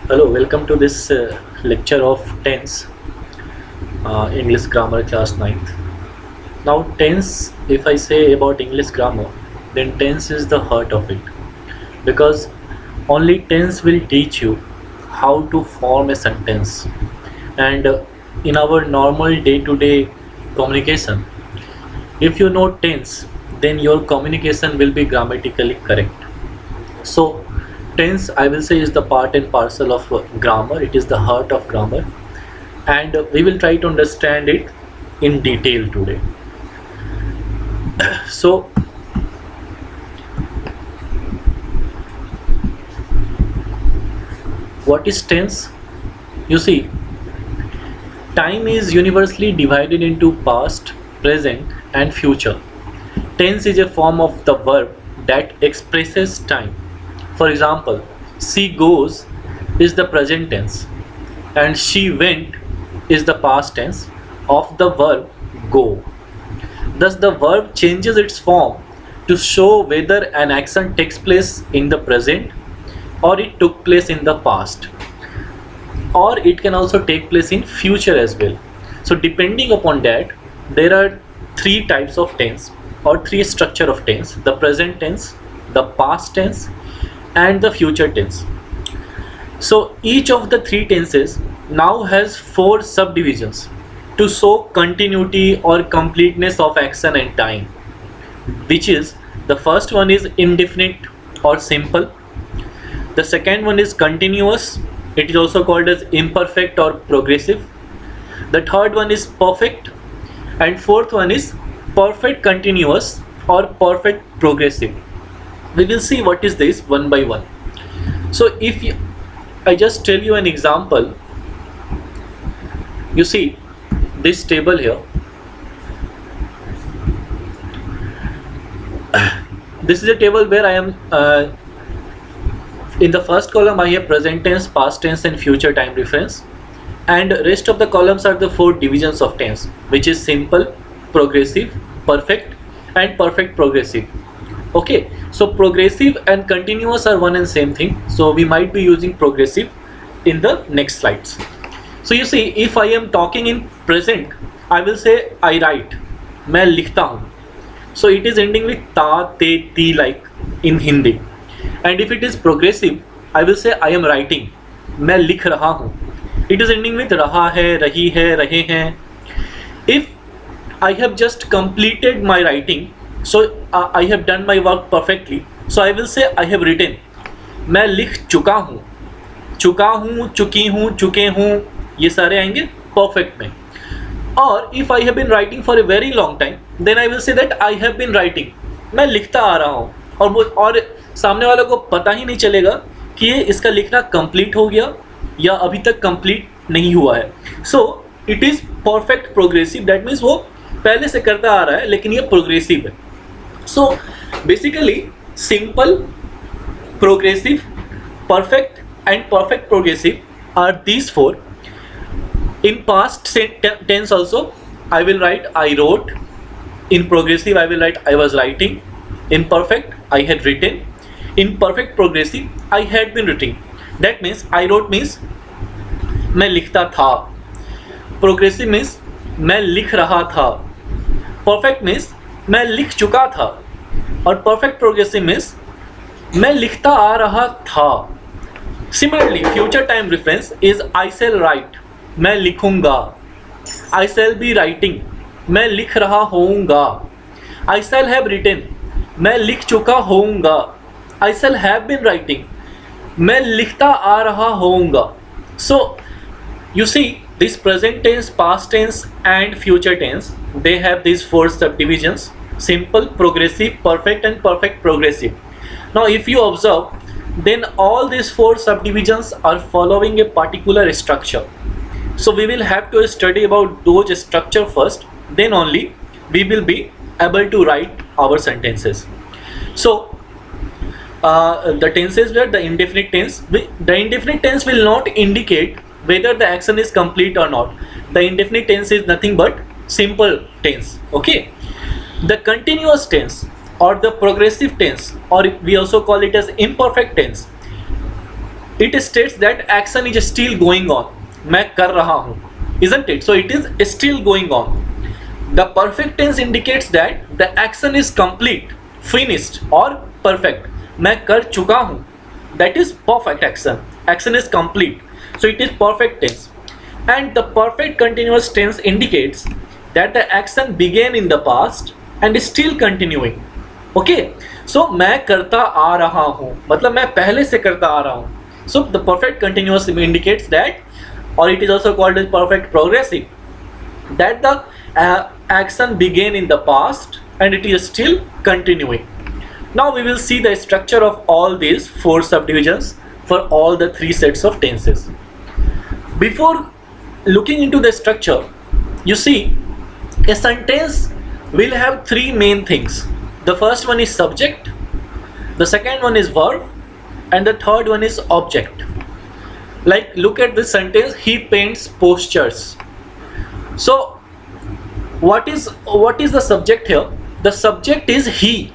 Hello, welcome to this lecture of tense, English grammar class ninth. Now, tense, if I say about English grammar, then tense is the heart of it because only tense will teach you how to form a sentence. And in our normal day to day communication, if you know tense, then your communication will be grammatically correct. So, tense, I will say, is the part and parcel of grammar, it is the heart of grammar, and we will try to understand it in detail today. So, what is tense? You see, time is universally divided into past, present, and future. Tense is a form of the verb that expresses time. For example, she goes is the present tense, and she went is the past tense of the verb go. Thus, the verb changes its form to show whether an action takes place in the present or it took place in the past, or it can also take place in future as well. So depending upon that, there are three types of tense or three structure of tense: the present tense, the past tense, and the future tense. So each of the three tenses now has four subdivisions to show continuity or completeness of action and time, which is: the first one is indefinite or simple, the second one is continuous, it is also called as imperfect or progressive, the third one is perfect, and fourth one is perfect continuous or perfect progressive. We will see what is this one by one. So if you, I just tell you an example, you see this table here. This is a table where I am in the first column I have present tense, past tense, and future time reference, and rest of the columns are the four divisions of tense, which is simple, progressive, perfect, and perfect progressive. Okay, so progressive and continuous are one and same thing, so we might be using progressive in the next slides. So you see, if I am talking in present, I will say I write, मैं लिखता हूँ. So it is ending with ta, te, ti, like in Hindi. And if it is progressive, I will say I am writing, मैं लिख रहा हूँ. It is ending with रहा है, रही है, रहे हैं. If I have just completed my writing, so I have done my work perfectly, so I will say I have written, मैं लिख चुका हूँ, चुकी हूँ, चुके हूँ, ये सारे आएंगे perfect में. और if I have been writing for a very long time, then I will say that I have been writing, मैं लिखता आ रहा हूँ, और सामने वालों को पता ही नहीं चलेगा कि ये इसका लिखना कंप्लीट हो गया या अभी तक कंप्लीट नहीं हुआ है. So it is perfect progressive, that means वो पहले से करता आ रहा है लेकिन ये प्रोग्रेसिव है. So basically simple, progressive, perfect and perfect progressive are these four. In past tense also, I will write I wrote. In progressive, I will write I was writing. In perfect, I had written. In perfect progressive, I had been writing. That means I wrote means मैं लिखता था. Progressive means मैं लिख रहा था. Perfect means मैं लिख चुका था. और perfect progressive means मैं लिखता आ रहा था. Similarly, future time reference is I shall write, मैं लिखूंगा. I shall be writing, मैं लिख रहा होऊंगा. I shall have written, मैं लिख चुका होऊंगा. I shall have been writing, मैं लिखता आ रहा होऊंगा. So you see, this present tense, past tense, and future tense, they have these four subdivisions: simple, progressive, perfect, and perfect progressive. Now if you observe, then all these four subdivisions are following a particular structure. So we will have to study about those structure first, then only we will be able to write our sentences. So the tenses were the indefinite tense. The indefinite tense will not indicate whether the action is complete or not. The indefinite tense is nothing but simple tense. Okay, the continuous tense or the progressive tense, or we also call it as imperfect tense, it states that action is still going on. मैं कर रहा हूँ, isn't it? So it is still going on. The perfect tense indicates that the action is complete, finished or perfect. मैं कर चुका हूँ. That is perfect action. Action is complete. So it is perfect tense. And the perfect continuous tense indicates that the action began in the past and is still continuing. Okay? So मैं करता आ रहा हूँ, मतलब मैं पहले से करता आ रहा हूँ. So the perfect continuous indicates that, or it is also called as perfect progressive, that the action began in the past and it is still continuing. Now we will see the structure of all these 4 subdivisions for all the 3 sets of tenses. Before looking into the structure, you see, a sentence will have 3 main things. The first one is subject, the second one is verb, and the third one is object. Like, look at this sentence, he paints posters. So what is the subject here? The subject is he.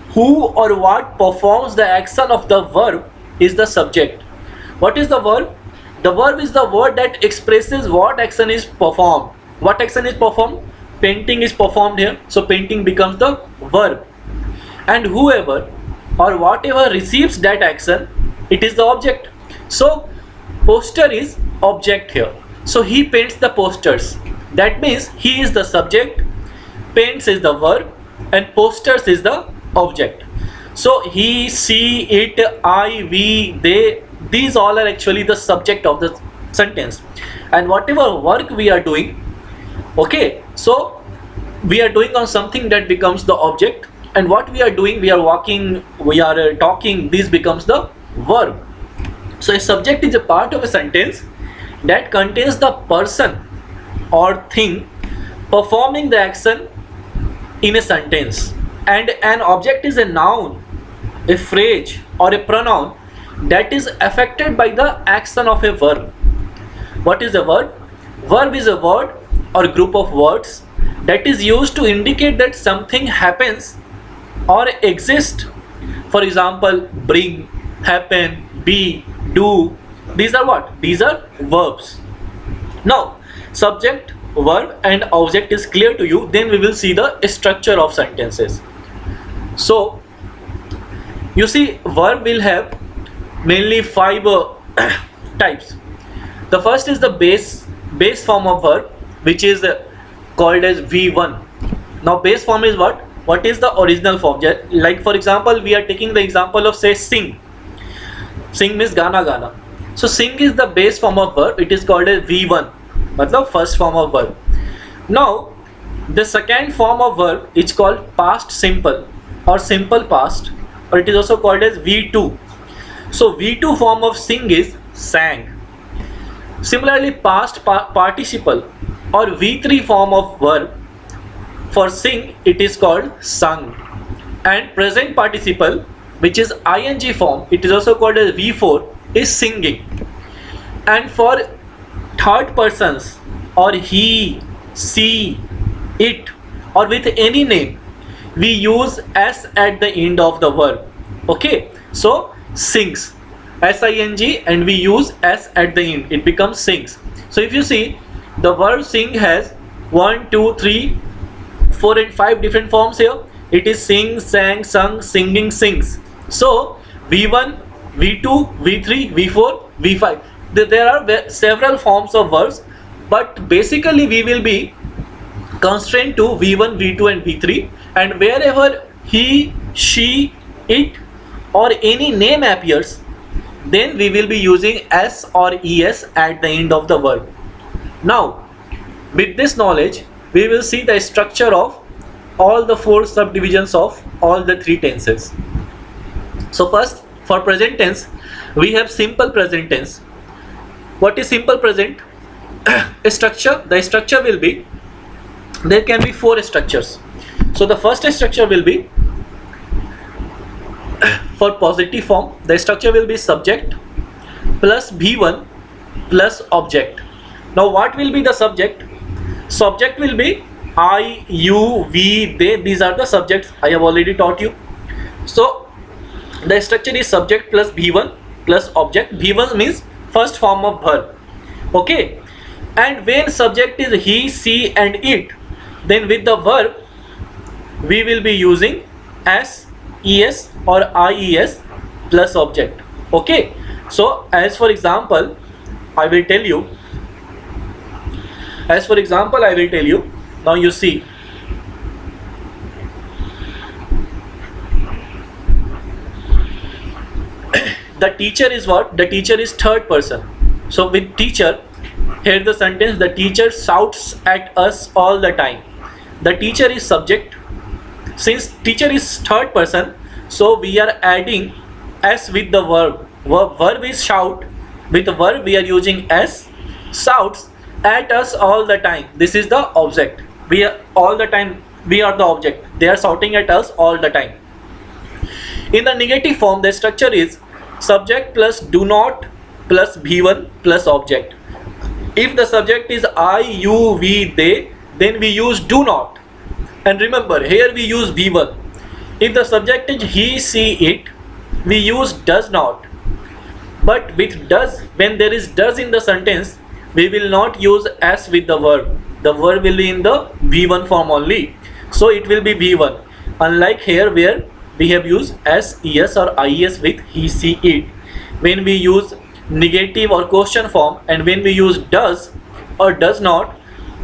Who or what performs the action of the verb is the subject. What is the verb? The verb is the word that expresses what action is performed. What action is performed? Painting is performed here, so painting becomes the verb. And whoever or whatever receives that action, it is the object. So poster is object here. So he paints the posters. That means he is the subject, paints is the verb, and posters is the object. So he, she, it, I, we, they, these all are actually the subject of the sentence. And whatever work we are doing, okay, so we are doing on something, that becomes the object. And what we are doing, we are walking, we are talking, this becomes the verb. So a subject is a part of a sentence that contains the person or thing performing the action in a sentence. And an object is a noun, a phrase or a pronoun that is affected by the action of a verb. What is a verb? Verb is a word or group of words that is used to indicate that something happens or exists. For example, bring, happen, be, do. These are what? These are verbs. Now, subject, verb and object is clear to you. Then we will see the structure of sentences. So, you see, verb will have mainly 5 types. The first is the base form of verb, which is called as V1. Now base form is what? What is the original form? Like for example, we are taking the example of say sing. Sing means gana gana. So sing is the base form of verb. It is called as V1, matlab first form of verb. Now the second form of verb is called past simple or simple past, or it is also called as V2. So V2 form of sing is sang. Similarly, past participle or V3 form of verb for sing, it is called sung. And present participle, which is ing form, it is also called as V4, is singing. And for third persons or he, she, it, or with any name, we use s at the end of the verb. Okay, so sings, S-I-N-G, and we use s at the end, it becomes sings. So if you see, the verb sing has 1, 2, 3, 4 and 5 different forms here. It is sing, sang, sung, singing, sings. So V1, V2, V3, V4, V5. There are several forms of verbs, but basically we will be constrained to V1, V2 and V3, and wherever he, she, it or any name appears, then we will be using s or es at the end of the verb. Now with this knowledge, we will see the structure of all the 4 subdivisions of all the 3 tenses. So first, for present tense, we have simple present tense. What is simple present? A structure. The structure will be, there can be 4 structures. So the first structure will be, for positive form, the structure will be subject plus V1 plus object. Now what will be the subject? Subject will be I, you, we, they. These are the subjects I have already taught you. So the structure is subject plus V1 plus object. V1 means first form of verb. Okay, and when subject is he, she and it, then with the verb we will be using s, es or ies plus object. Okay, so as for example I will tell you, now you see, the teacher is what? The teacher is third person. So with teacher, here the sentence, the teacher shouts at us all the time. The teacher is subject. Since teacher is third person, so we are adding s with the verb. Verb is shout. With the verb we are using s. Shouts at us all the time. This is the object. We are all the time. We are the object. They are shouting at us all the time. In the negative form, the structure is subject plus do not plus V1 plus object. If the subject is I, you, we, they, then we use do not. And remember, here we use V1. If the subject is he, she, it, we use does not. But with does, when there is does in the sentence, we will not use s with the verb. The verb will be in the V1 form only. So it will be V1. Unlike here where we have used s, es or ies with he, she, it. When we use negative or question form and when we use does or does not,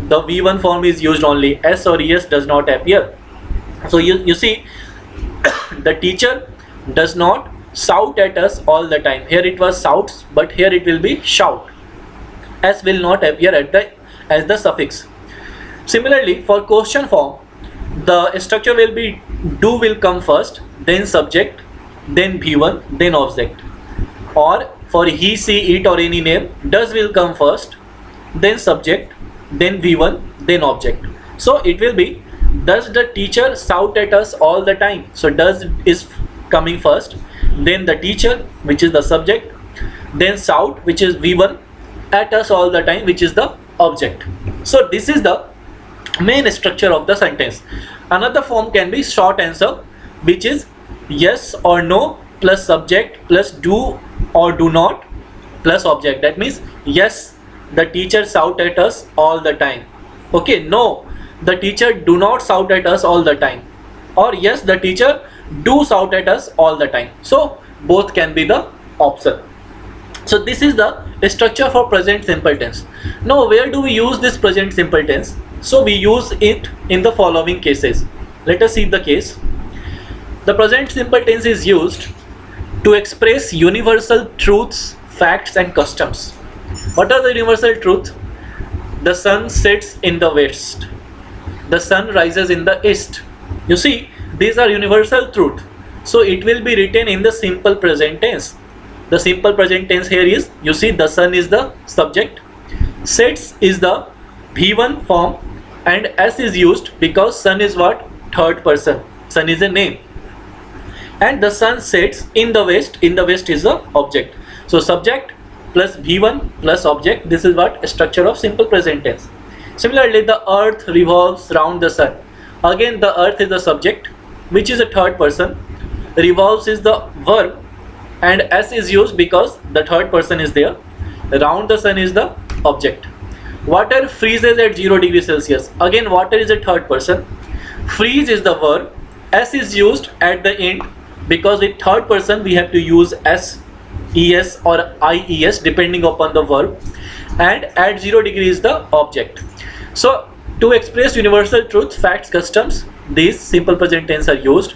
the V1 form is used only. S or es does not appear. So you see, the teacher does not shout at us all the time. Here it was shouts, but here it will be shout. S will not appear as the suffix. Similarly, for question form, the structure will be do will come first, then subject, then V1, then object. Or for he, she, it or any name, does will come first, then subject, then V1, then object. So it will be, does the teacher shout at us all the time? So does is coming first, then the teacher, which is the subject, then shout, which is V1, at us all the time, which is the object. So this is the main structure of the sentence. Another form can be short answer, which is yes or no plus subject plus do or do not plus object. That means yes, the teacher shout at us all the time. Okay, no, the teacher do not shout at us all the time. Or yes, the teacher do shout at us all the time. So both can be the option. So this is the structure for present simple tense. Now where do we use this present simple tense? So we use it in the following cases. Let us see the case. The present simple tense is used to express universal truths, facts and customs. What are the universal truths? The sun sets in the west. The sun rises in the east. You see, these are universal truths. So it will be written in the simple present tense. The simple present tense here is, you see, the sun is the subject, sets is the V1 form, and s is used because sun is what? Third person. Sun is a name. And the sun sets in the west. In the west is the object. So subject plus V1 plus object. This is what? Structure of simple present tense. Similarly, the earth revolves round the sun. Again, the earth is the subject, which is a third person. Revolves is the verb, and s is used because the third person is there. Round the sun is the object. Water freezes at 0 degrees Celsius. Again, water is a third person. Freeze is the verb. S is used at the end because with third person we have to use s, es or ies depending upon the verb. And at 0 degree is the object. So to express universal truth, facts, customs, these simple present tense are used.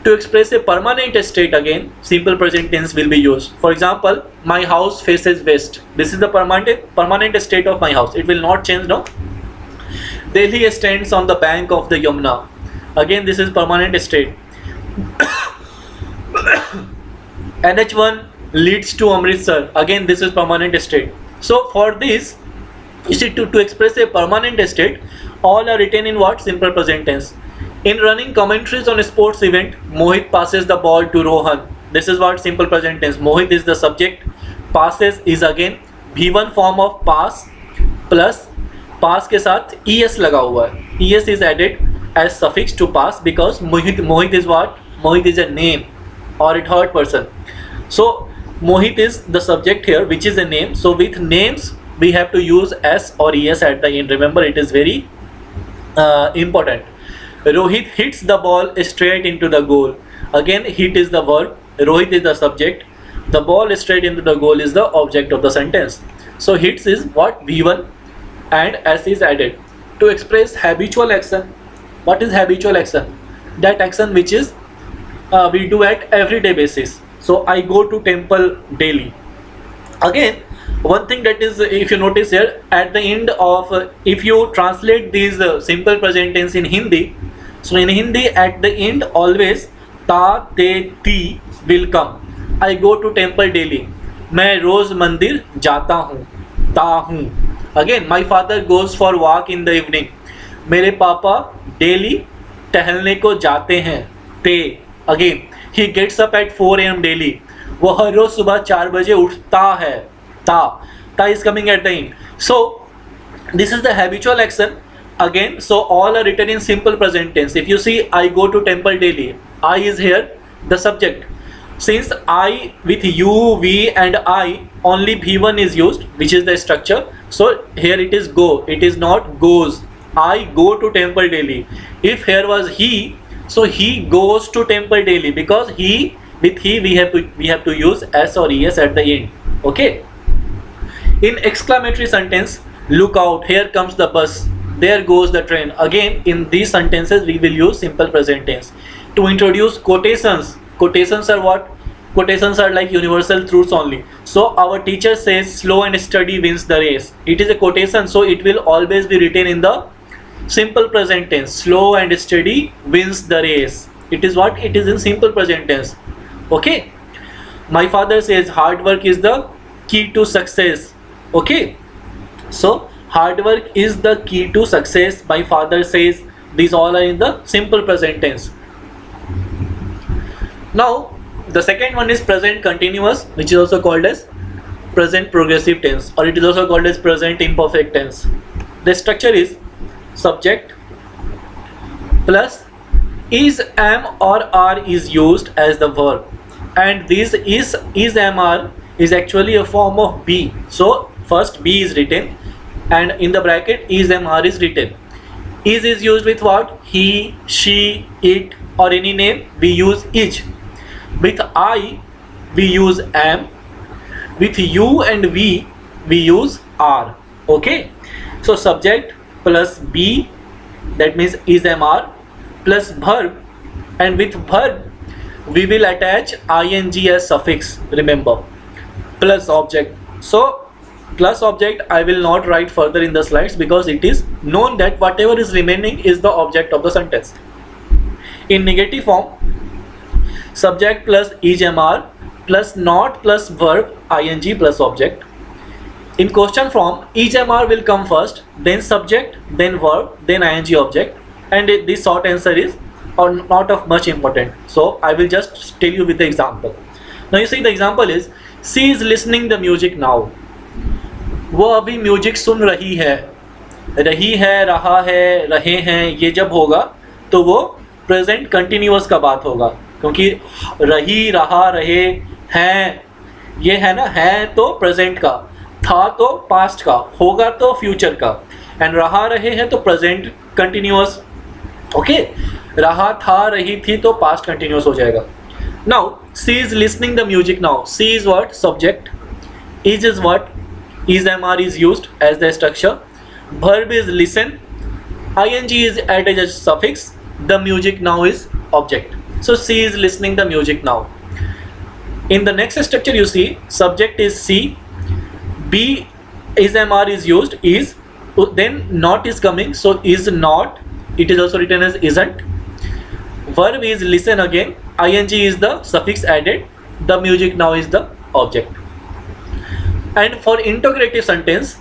To express a permanent state, again simple present tense will be used. For example, my house faces west. This is the permanent state of my house. It will not change now. Delhi stands on the bank of the Yamuna. Again, this is permanent state. NH1 leads to Amritsar. Again, this is permanent state. So for this, you see, to express a permanent state, all are written in what? Simple present tense. In running commentaries on a sports event, Mohit passes the ball to Rohan. This is what? Simple present tense. Mohit is the subject. Passes is again V1 form of pass plus pass के साथ es लगा हुआ है. Es is added as suffix to pass because Mohit is what? Mohit is a name or a third person. So Mohit is the subject here, which is a name. So with names, we have to use S or ES at the end. Remember, it is very important. Rohit hits the ball straight into the goal. Again, hit is the verb, Rohit is the subject, the ball straight into the goal is the object of the sentence. So hits is what? V1, and S is added to express habitual action. What is habitual action? That action which is we do at everyday basis. So I go to temple daily. Again, one thing that is, if you notice here at the end of if you translate these simple present tense in Hindi, so in Hindi at the end always ta te ti will come. I go to temple daily. मैं रोज मंदिर जाता हूँ, ता हूँ. Again, my father goes for walk in the evening. मेरे पापा daily टहलने को जाते हैं. ते. Again, he gets up at 4 a.m. daily. वो हर रोज सुबह 4 बजे उठता है. ता. Ta is coming at the end. So this is the habitual action. Again, so all are written in simple present tense. If you see, I go to temple daily. I is here the subject. Since I with you, we and I, only V1 is used, which is the structure. So here it is go. It is not goes. I go to temple daily. If here was he, so he goes to temple daily, because he with he we have to use S or ES at the end. Okay. In exclamatory sentence, look out, here comes the bus, there goes the train. Again, in these sentences we will use simple present tense. To introduce quotations, quotations are what? Quotations are like universal truths only. So our teacher says slow and steady wins the race. It is a quotation, so it will always be written in the simple present tense. Slow and steady wins the race. It is what? It is in simple present tense. Okay. My father says hard work is the key to success. Okay, so hard work is the key to success. My father says. These all are in the simple present tense. Now the second one is present continuous, which is also called as present progressive tense, or it is also called as present imperfect tense. The structure is subject plus is, am or are is used as the verb, and this is am, are is actually a form of be. So first be is written, and in the bracket is, am, are is written. Is used with what? He, she, it, or any name we use is. With I we use am. With you and we use are. Okay, so subject plus be, that means is, am, are, plus verb, and with verb we will attach ing as suffix, remember, plus object. So plus object I will not write further in the slides, because it is known that whatever is remaining is the object of the sentence. In negative form, subject plus is, am, are plus not plus verb ing plus object. In question form, is, am, are will come first, then subject, then verb, then ing object, and this short answer is or not of much important. So I will just tell you with the example. Now you see the example is, she is listening the music now. वो अभी music सुन रही है. रहा है, रहे हैं, ये जब होगा तो वो प्रेजेंट कंटिन्यूअस का बात होगा, क्योंकि रही, रहा, रहे, हैं, ये है ना, है तो प्रेजेंट का, था तो पास्ट का, होगा तो फ्यूचर का, एंड रहा, रहे हैं तो प्रेजेंट कंटिन्यूअस. ओके, रहा, था, रही, थी तो पास्ट कंटिन्यूअस हो जाएगा. Now she is listening the music now. She is what? Subject. Is what? Is, am, are is used as the structure. Verb is listen. Ing is added as suffix. The music now is object. So she is listening the music now. In the next structure you see, subject is she. Be, is, am, are is used. Is, then not is coming. So is not. It is also written as isn't. Verb is listen again. Ing is the suffix added. The music now is the object. And for interrogative sentence,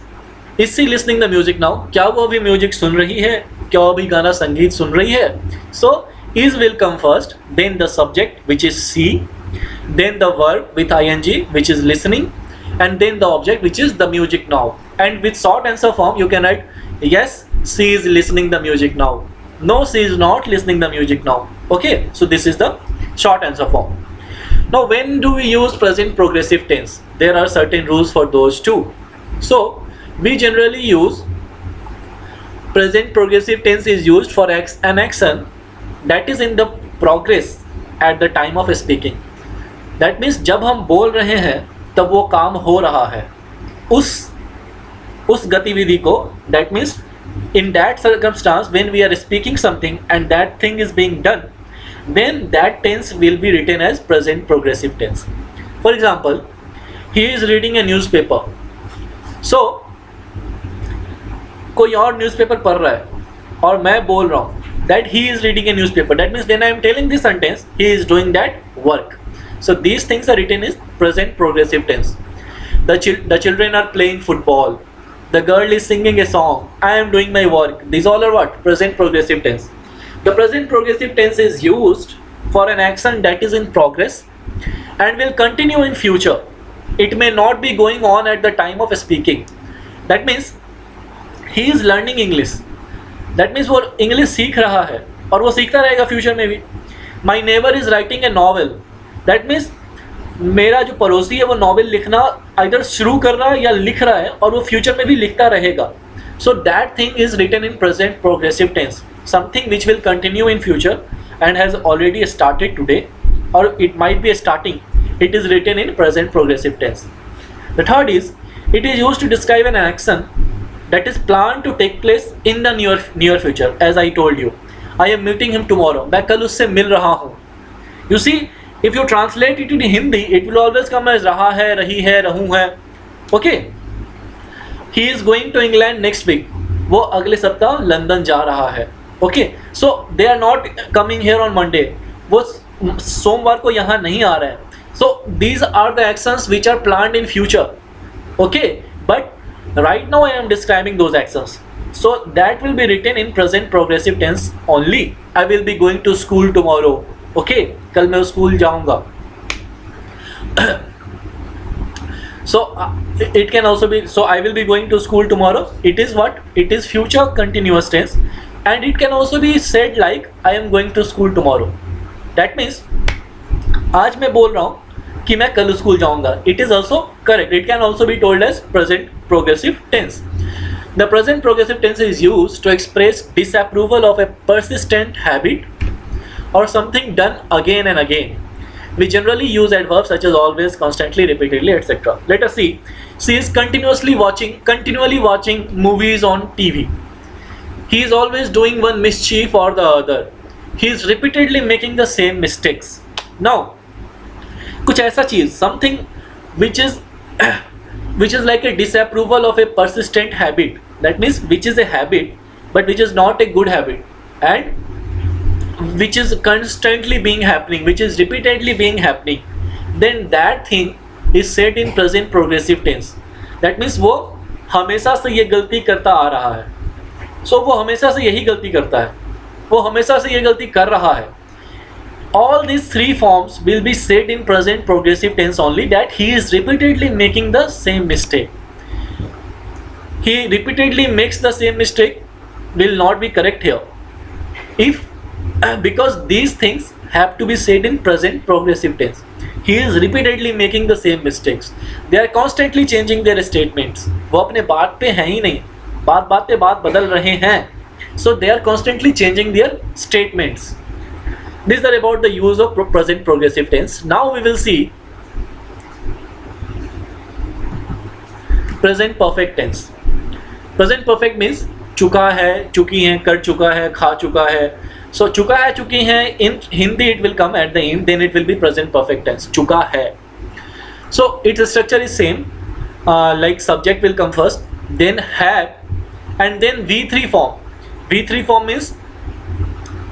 is she listening the music now? क्या वो अभी music सुन रही है? क्या वो अभी गाना संगीत सुन रही है? So is will come first, then the subject which is she, then the verb with ing which is listening, and then the object which is the music now. And with short answer form you can write yes, she is listening the music now. No, she is not listening the music now. Okay, so this is the short answer form. Now when do we use present progressive tense? There are certain rules for those too. So we generally use present progressive tense is used for an action that is in the progress at the time of speaking. That means जब हम बोल रहे हैं तब वो काम हो रहा है उस गतिविधि को. That means in that circumstance when we are speaking something and that thing is being done, then that tense will be written as present progressive tense. For example, he is reading a newspaper. So कोई और newspaper पढ़ रहा है और मैं बोल रहा हूँ that he is reading a newspaper. That means when I am telling this sentence, he is doing that work. So these things are written in present progressive tense. The children are playing football. The girl is singing a song. I am doing my work. These all are what? Present progressive tense. The present progressive tense is used for an action that is in progress and will continue in future. It may not be going on at the time of speaking. That means he is learning English. That means वो English सीख रहा है और वो सीखता रहेगा future में भी. My neighbour is writing a novel. That means मेरा जो पड़ोसी है वो नॉवल लिखना इधर शुरू कर रहा है या लिख रहा है और वो फ्यूचर में भी लिखता रहेगा. So that thing is written in present progressive tense. Something which will continue in future and has already started today और it might be starting. It is written in present progressive tense. The third is it is used to describe an action that is planned to take place in the near future. As I told you, I am meeting him tomorrow. मैं कल उससे मिल रहा हूँ. You see, if you translate it in Hindi, it will always come as रहा है, रही है, रहूँ है. Okay. He is going to England next week. वो अगले सप्ताह लंदन जा रहा है. Okay. So they are not coming here on Monday. वो सोमवार को यहाँ नहीं आ रहे हैं. So these are the actions which are planned in future. Okay. But right now I am describing those actions, so that will be written in present progressive tense only. I will be going to school tomorrow. Okay, कल मैं school जाऊंगा. So it can also be, so I will be going to school tomorrow. It is what? It is future continuous tense, and it can also be said like I am going to school tomorrow. That means आज मैं बोल रहा हूँ कि मैं कल school जाऊंगा. It is also correct. It can also be told as present progressive tense. The present progressive tense is used to express disapproval of a persistent habit or something done again and again. We generally use adverbs such as always, constantly, repeatedly, etc. Let us see. She is continually watching movies on TV. He is always doing one mischief or the other. He is repeatedly making the same mistakes. Now, कुछ ऐसा चीज़, something which is like a disapproval of a persistent habit. That means which is a habit but which is not a good habit and which is constantly being happening, which is repeatedly being happening, then that thing is said in present progressive tense. That means वो हमेशा से ये गलती करता आ रहा है. So वो हमेशा से यही गलती करता है, वो हमेशा से ये गलती कर रहा है. All these three forms will be said in present progressive tense only, that he is repeatedly making the same mistake. He repeatedly makes the same mistake will not be correct here. If because these things have to be said in present progressive tense. He is repeatedly making the same mistakes. They are constantly changing their statements. वो अपने बात पे हैं ही नहीं, बात पे बात बदल रहे हैं. So they are constantly changing their statements. These are about the use of present progressive tense. Now we will see present perfect tense. Present perfect means चुका है, चुकी हैं, कर चुका है, खा चुका है. So चुका है, चुकी हैं, in Hindi it will come at the end, then it will be present perfect tense. चुका है. So its structure is same. Like subject will come first, then have, and then V3 form. V3 form means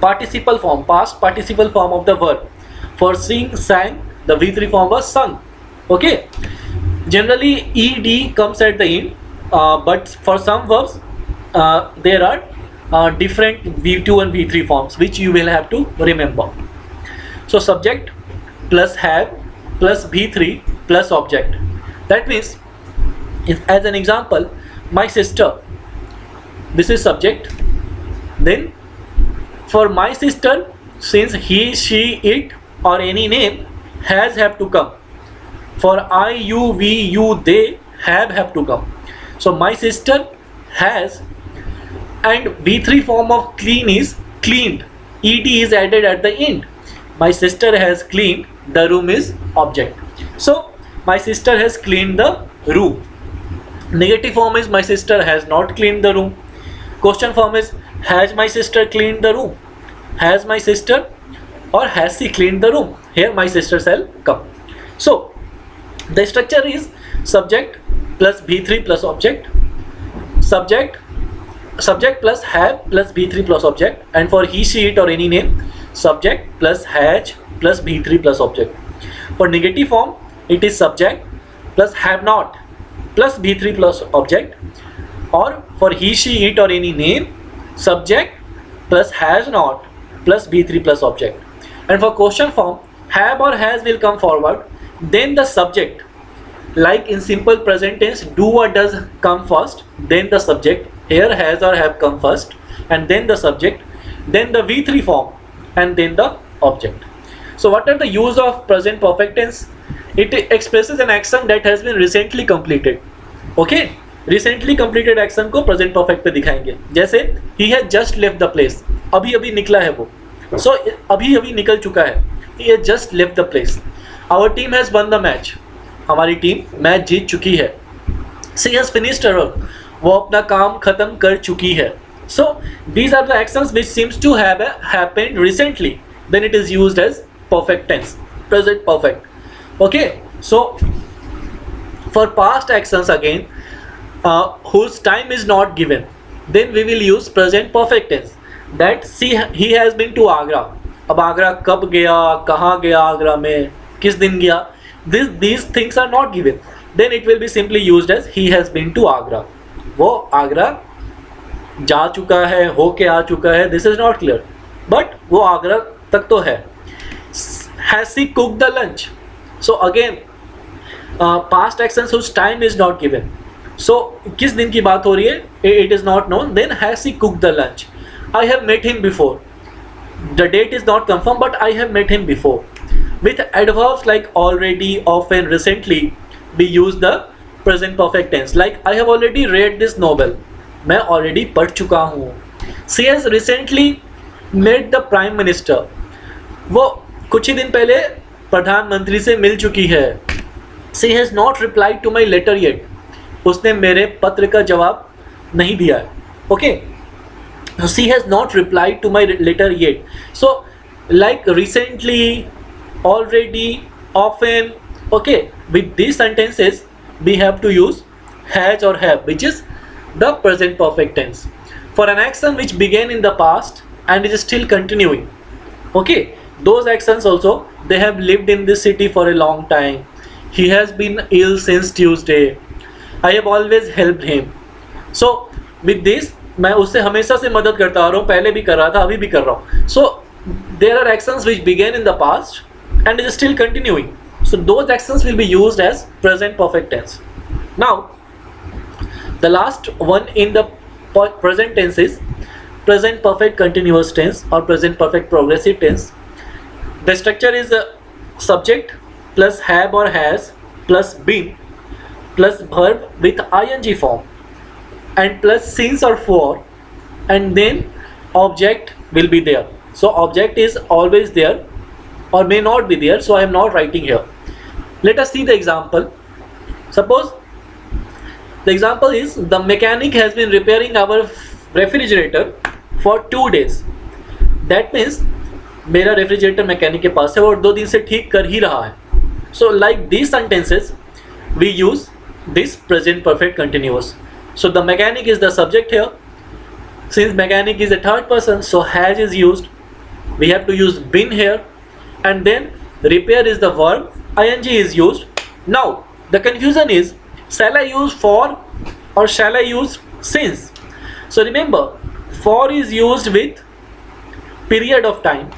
participle form, past participle form of the verb. For sing, sang, the V3 form was sung. Okay. Generally ed comes at the end, but for some verbs there are different V2 and V3 forms which you will have to remember. So subject plus have plus V3 plus object. That means, as an example, my sister, this is subject. Then for my sister, since he, she, it or any name, has have to come. For I, you, we, you, they have to come. So my sister has, and V3 form of clean is cleaned. Ed is added at the end. My sister has cleaned. The room is object. So my sister has cleaned the room. Negative form is my sister has not cleaned the room. Question form is has my sister cleaned the room? Has my sister or has she cleaned the room? Here my sister shall come. So the structure is subject plus V3 plus object, subject plus have plus V3 plus object, and for he, she, it or any name, subject plus has plus V3 plus object. For negative form, it is subject plus have not plus V3 plus object, or for he, she, it or any name, subject plus has not plus V3 plus object. And for question form, have or has will come forward, then the subject, like in simple present tense, do or does come first, then the subject. Here has or have come first, and then the subject, then the V3 form, and then the object. So what are the use of present perfect tense? It expresses an action that has been recently completed. Okay, recently completed action को present perfect पे दिखाएंगे. जैसे he has just left the place, अभी अभी निकला है वो. So अभी अभी निकल चुका है. He has just left the place. Our team has won the match. हमारी टीम मैच जीत चुकी है. She has finished her work. वो अपना काम खत्म कर चुकी है. So these are the actions which seems to have happened recently. Then it is used as perfect tense, present perfect. Okay. So for past actions again, whose time is not given, then we will use present perfect tense. That he has been to Agra. अब आगरा कब गया, कहाँ गया, आगरा में किस दिन गया, these things are not given. Then it will be simply used as he has been to Agra. वो आगरा जा चुका है, होके आ चुका है, this is not clear, but वो आगरा तक तो है. Has he cooked the lunch? So again, past actions whose time is not given. So किस दिन की बात हो रही है? It is not known. Then has he cooked the lunch? I have met him before. The date is not confirmed, but I have met him before. With adverbs like already, often, recently, we use the present perfect tense. Like I have already read this novel. मैं already पढ़ चुका हूँ. She has recently met the prime minister. वो कुछ ही दिन पहले प्रधानमंत्री से मिल चुकी है. She has not replied to my letter yet. उसने मेरे पत्र का जवाब नहीं दिया है. Okay. She has not replied to my letter yet. So like recently, already, often. Okay, with these sentences we have to use has or have, which is the present perfect tense. For an action which began in the past and is still continuing. Okay, those actions also, they have lived in this city for a long time. He has been ill since Tuesday. I have always helped him. So with this, मैं उससे हमेशा से मदद करता आ रहा हूँ, पहले भी कर रहा था, अभी भी कर रहा हूँ. So there are actions which began in the past and is still continuing. So those actions will be used as present perfect tense. Now the last one in the present tense is present perfect continuous tense or present perfect progressive tense. The structure is a subject plus have or has plus been plus verb with ing form and plus since or for, and then object will be there. So object is always there or may not be there, so I am not writing here. Let us see the example. Suppose the example is the mechanic has been repairing our refrigerator for 2 days. That means मेरा refrigerator mechanic के पास है और 2 दिन से ठीक कर ही रहा है. So like these sentences we use this present perfect continuous. So the mechanic is the subject here. Since mechanic is a third person, so has is used. We have to use been here, and then repair is the verb, ing is used. Now the confusion is, shall I use for or shall I use since? So remember, for is used with period of time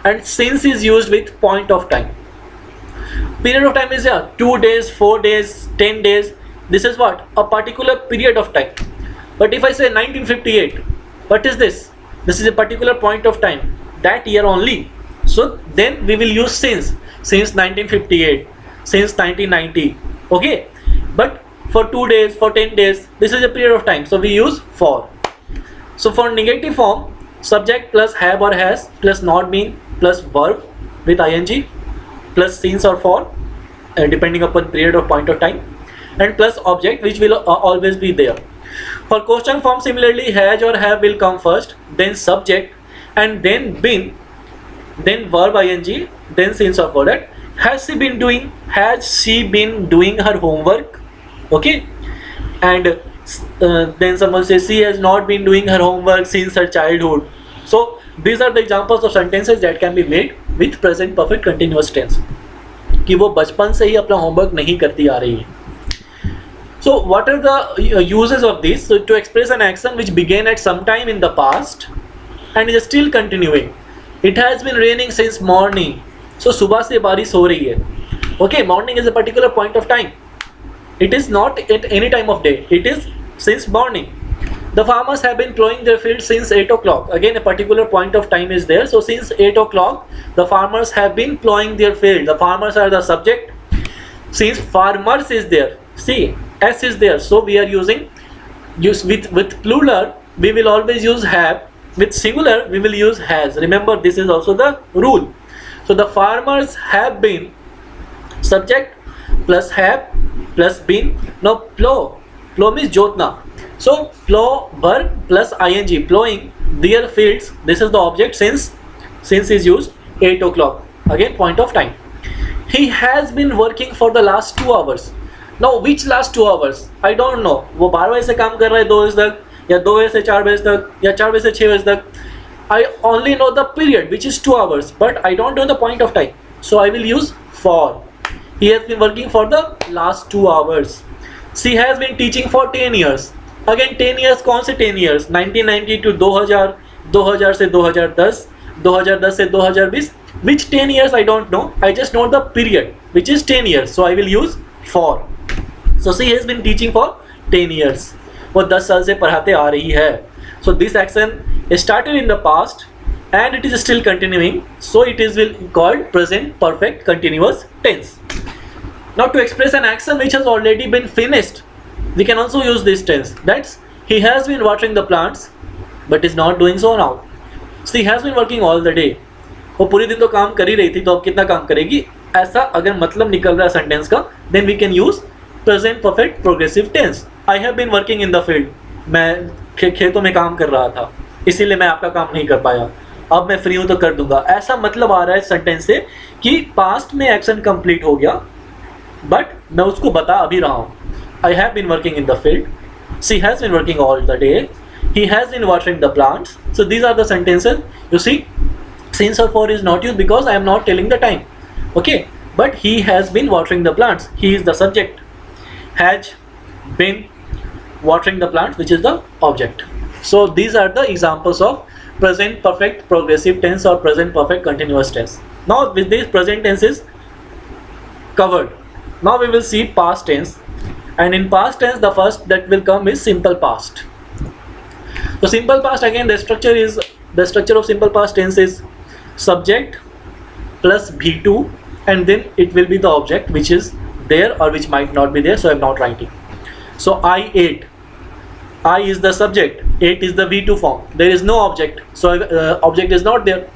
and since is used with point of time. Period of time is 2 days, 4 days, 10 days. This is what? A particular period of time. But if I say 1958, what is this? This is a particular point of time, that year only. So then we will use since. since 1958, since 1990. Okay, but for 2 days, for 10 days, this is a period of time, so we use for. So for negative form, subject plus have or has plus not been plus verb with ing plus since or for, depending upon period or point of time, and plus object which will always be there. For question form, similarly, has or have will come first, then subject, and then been, then verb ing, then since or for. That has she been doing her homework? Okay, and then someone says she has not been doing her homework since her childhood. So these are the examples of sentences that can be made with present perfect continuous tense, कि वो बचपन से ही अपना homework नहीं करती आ रही है. So what are the uses of this? So to express an action which began at some time in the past and is still continuing. It has been raining since morning. So सुबह से बारिश हो रही है. Okay, morning is a particular point of time. It is not at any time of day. It is since morning. The farmers have been plowing their fields since 8 o'clock. Again, a particular point of time is there. So since 8 o'clock, the farmers have been plowing their field. The farmers are the subject. Since farmers is there, see, s is there. So we are using with plural, we will always use have. With singular, we will use has. Remember, this is also the rule. So the farmers have been, subject plus have plus been. Now plow means jotna. So plow verb plus ing, plowing their fields. This is the object since is used 8 o'clock. Again, point of time. He has been working for the last 2 hours. Now which last 2 hours? I don't know. वो 12 बजे से काम कर रहा है 2 बजे तक, या 2 बजे से 4 बजे तक, या 4 बजे से 6 बजे तक. I only know the period, which is 2 hours, but I don't know the point of time. So I will use for. He has been working for the last 2 hours. She has been teaching for 10 years. Again, 10 years, कौन से 10 years? 1990 to 2000, 2000 से 2010, 2010 से 2020. Which 10 years I don't know. I just know the period, which is 10 years. So I will use for. So she has been teaching for 10 years. वो 10 साल से पढ़ाते आ रही है. So this action started in the past and it is still continuing. So it is called present perfect continuous tense. Now to express an action which has already been finished, we can also use this tense. That's he has been watering the plants but is not doing so now. So he has been working all the day. वो पूरी दिन तो काम कर ही रही थी, तो अब कितना काम करेगी? ऐसा अगर मतलब निकल रहा है सेंटेंस का, then we can use present perfect progressive tense. I have been working in the field. मैं खेतों में काम कर रहा था, इसीलिए मैं आपका काम नहीं कर पाया. अब मैं फ्री हूँ तो कर दूंगा. ऐसा मतलब आ रहा है सेंटेंस से कि पास्ट में एक्शन कंप्लीट हो गया, बट मैं उसको बता अभी रहा हूँ. I have been working in the field. She has been working all the day. He has been watering the plants. So these are the sentences. You see, since or for is not used because I am not telling the time. Okay, but he has been watering the plants. He is the subject. Has been watering the plants, which is the object. So these are the examples of present perfect progressive tense or present perfect continuous tense. Now with these present tenses covered, now we will see past tense. And in past tense, the first that will come is simple past. So simple past, again, the structure of simple past tense is subject plus V2, and then it will be the object which is there or which might not be there, so I am not writing. So I ate. I is the subject, ate is the V2 form. There is no object, so object is not there.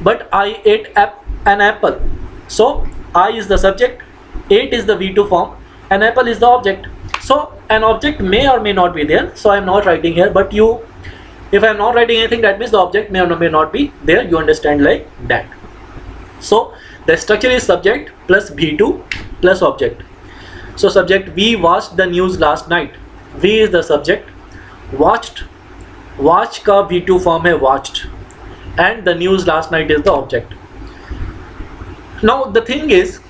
But I ate an apple. So I is the subject, ate is the V2 form, and apple is the object. So an object may or may not be there, so I am not writing here. But if I am not writing anything, that means the object may or may not be there. You understand like that. So the structure is subject plus V2 plus object. So subject, we watched the news last night. We is the subject. Watched, watch का V2 form है watched, and the news last night is the object. Now the thing is,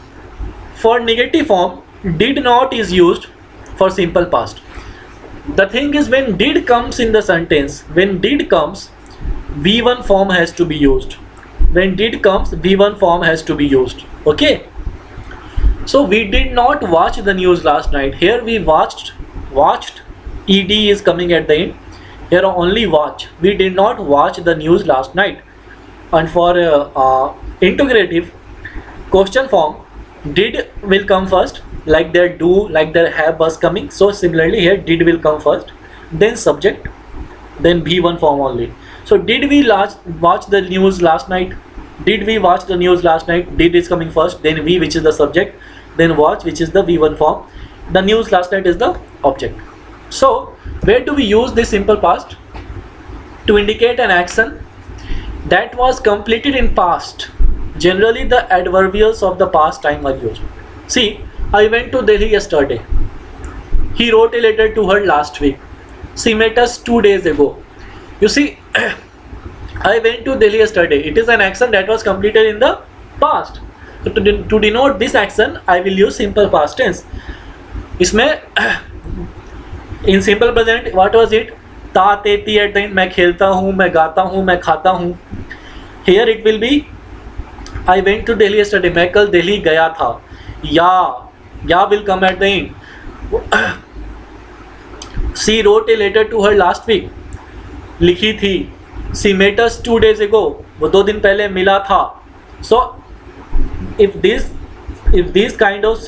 for negative form, did not is used for simple past. The thing is, when did comes in the sentence, when did comes, V1 form has to be used. When did comes, V1 form has to be used. Okay. So we did not watch the news last night. Here we watched, ed is coming at the end. Here only watch. We did not watch the news last night. And for integrative, Question form, did will come first, like their do, like their have was coming. So similarly here did will come first, then subject, then V1 form only. So did we watch the news last night? Did we watch the news last night? Did is coming first, then we, which is the subject, then watch, which is the V1 form. The news last night is the object. So where do we use this simple past? To indicate an action that was completed in past. Generally the adverbials of the past time are used. See, I went to Delhi yesterday. He wrote a letter to her last week. She met us 2 days ago. You see, I went to Delhi yesterday. It is an action that was completed in the past. So to denote this action, I will use simple past tense. इसमें in simple present, what was it? ता ते ती at the मैं खेलता हूँ, मैं गाता हूँ, मैं खाता हूँ. Here it will be I went to Delhi yesterday. मैं कल दिल्ली गया था. या will come at the end. She wrote a letter to her last week. लिखी थी. She met us 2 days ago. वो 2 दिन पहले मिला था. So if these kind of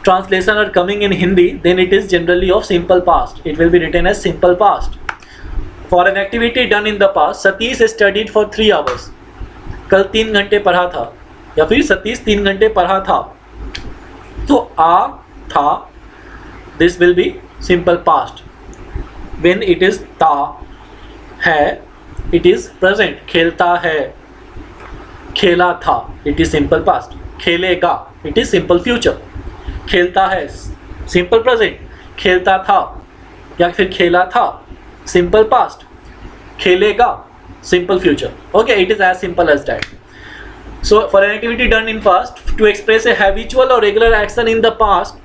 translation are coming in Hindi, then it is generally of simple past. It will be written as simple past. For an activity done in the past, Satish studied for 3 hours. कल 3 घंटे पढ़ा था, या फिर सतीश 3 घंटे पढ़ा था. तो आ था, this will be simple past. When it is था है, it is present. खेलता है, खेला था, it is simple past. खेलेगा, it is simple future. खेलता है, simple present. खेलता था या फिर खेला था, simple past. खेलेगा, simple future. Okay, it is as simple as that. So for an activity done in past, to express a habitual or regular action in the past,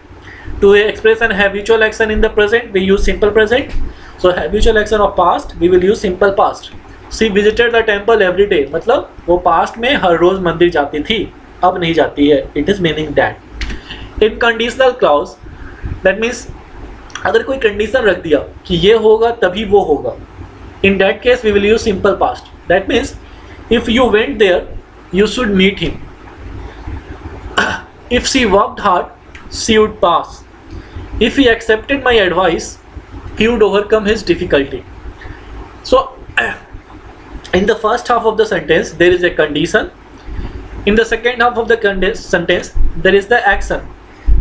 to express an habitual action in the present, we use simple present. So habitual action of past, we will use simple past. She visited the temple every day. मतलब वो past में हर रोज मंदिर जाती थी, अब नहीं जाती है. It is meaning that. In conditional clause, that means अगर कोई condition रख दिया कि ये होगा तभी वो होगा. In that case, we will use simple past. That means, if you went there, you should meet him. If she worked hard, she would pass. If he accepted my advice, he would overcome his difficulty. So, in the first half of the sentence, there is a condition. In the second half of the sentence, there is the action.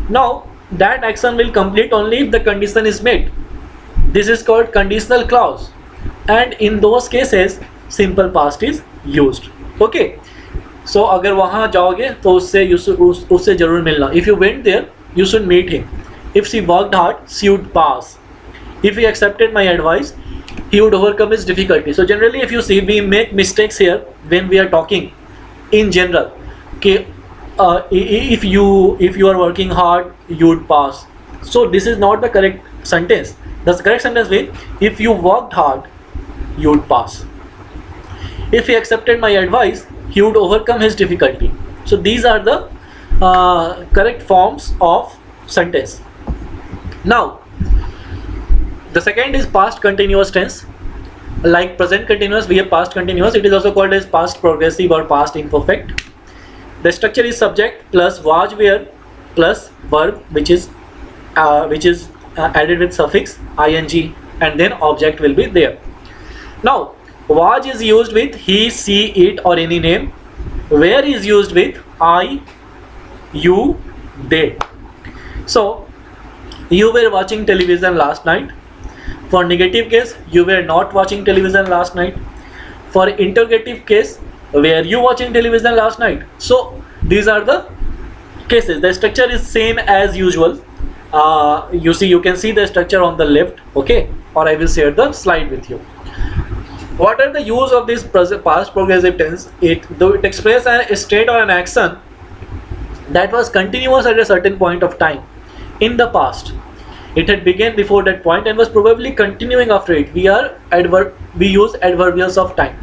Now, that action will complete only if the condition is met. This is called conditional clause. And in those cases simple past is used. Okay, so अगर वहाँ जाओगे तो उससे जरूर मिलना. If you went there, you should meet him. If she worked hard, she would pass. If he accepted my advice, he would overcome his difficulty. So generally, if you see, we make mistakes here when we are talking in general. Okay, if you are working hard, you would pass. So this is not the correct sentence. The correct sentence will, if you worked hard, you would pass. If he accepted my advice, he would overcome his difficulty. So these are the correct forms of sentence. Now, the second is past continuous tense. Like present continuous, we have past continuous. It is also called as past progressive or past imperfect. The structure is subject plus was were plus verb, which is added with suffix ing, and then object will be there. Now, was is used with he, she, it or any name. Where is used with I, you, they. So, you were watching television last night. For negative case, you were not watching television last night. For interrogative case, were you watching television last night? So, these are the cases. The structure is same as usual. You can see the structure on the left, okay, or I will share the slide with you. What are the use of this past progressive tense? It expresses a state or an action that was continuous at a certain point of time in the past. It had begun before that point and was probably continuing after it. We use adverbials of time.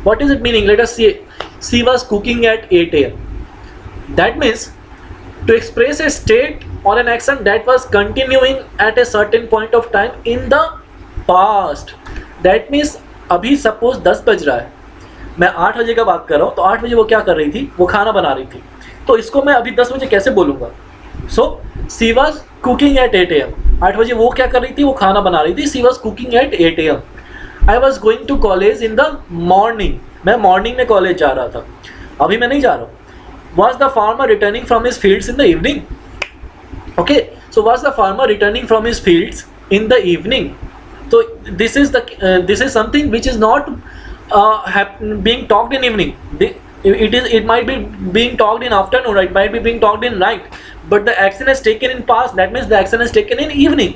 What is it meaning? Let us see. She was cooking at 8 a.m. That means to express a state or an action that was continuing at a certain point of time in the past. That means अभी suppose 10 बज रहा है, मैं 8 बजे का बात कर रहा हूँ, तो 8 बजे वो क्या कर रही थी? वो खाना बना रही थी. तो इसको मैं अभी 10 बजे कैसे बोलूँगा? सो सी वॉज कुकिंग एट 8 AM. 8 बजे वो क्या कर रही थी? वो खाना बना रही थी. She was cooking at 8 AM. I was going to college in the morning. मैं मॉर्निंग में कॉलेज जा रहा था, अभी मैं नहीं जा रहा हूँ. Was the farmer returning from his fields in the evening? Okay, so was the farmer returning from his fields in the evening. So this is something which is not being talked in evening. It might be being talked in afternoon, or it might be being talked in night, but the action is taken in past. That means the action is taken in evening.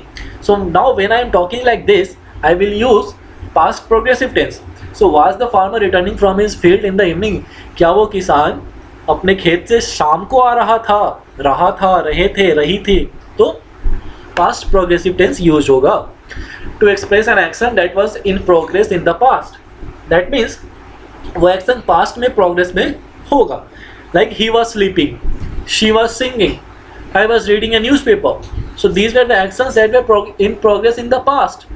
So now when I am talking like this, I will use past progressive tense. So was the farmer returning from his field in the evening? क्या वो किसान अपने खेत से शाम को आ रहा था, रहे थे, रही थी? तो past progressive tense यूज होगा to express an action that was in progress in the past. That means वो action past में progress में होगा. Like he was sleeping, she was singing, I was reading a newspaper. So these were the actions that were in progress in the past.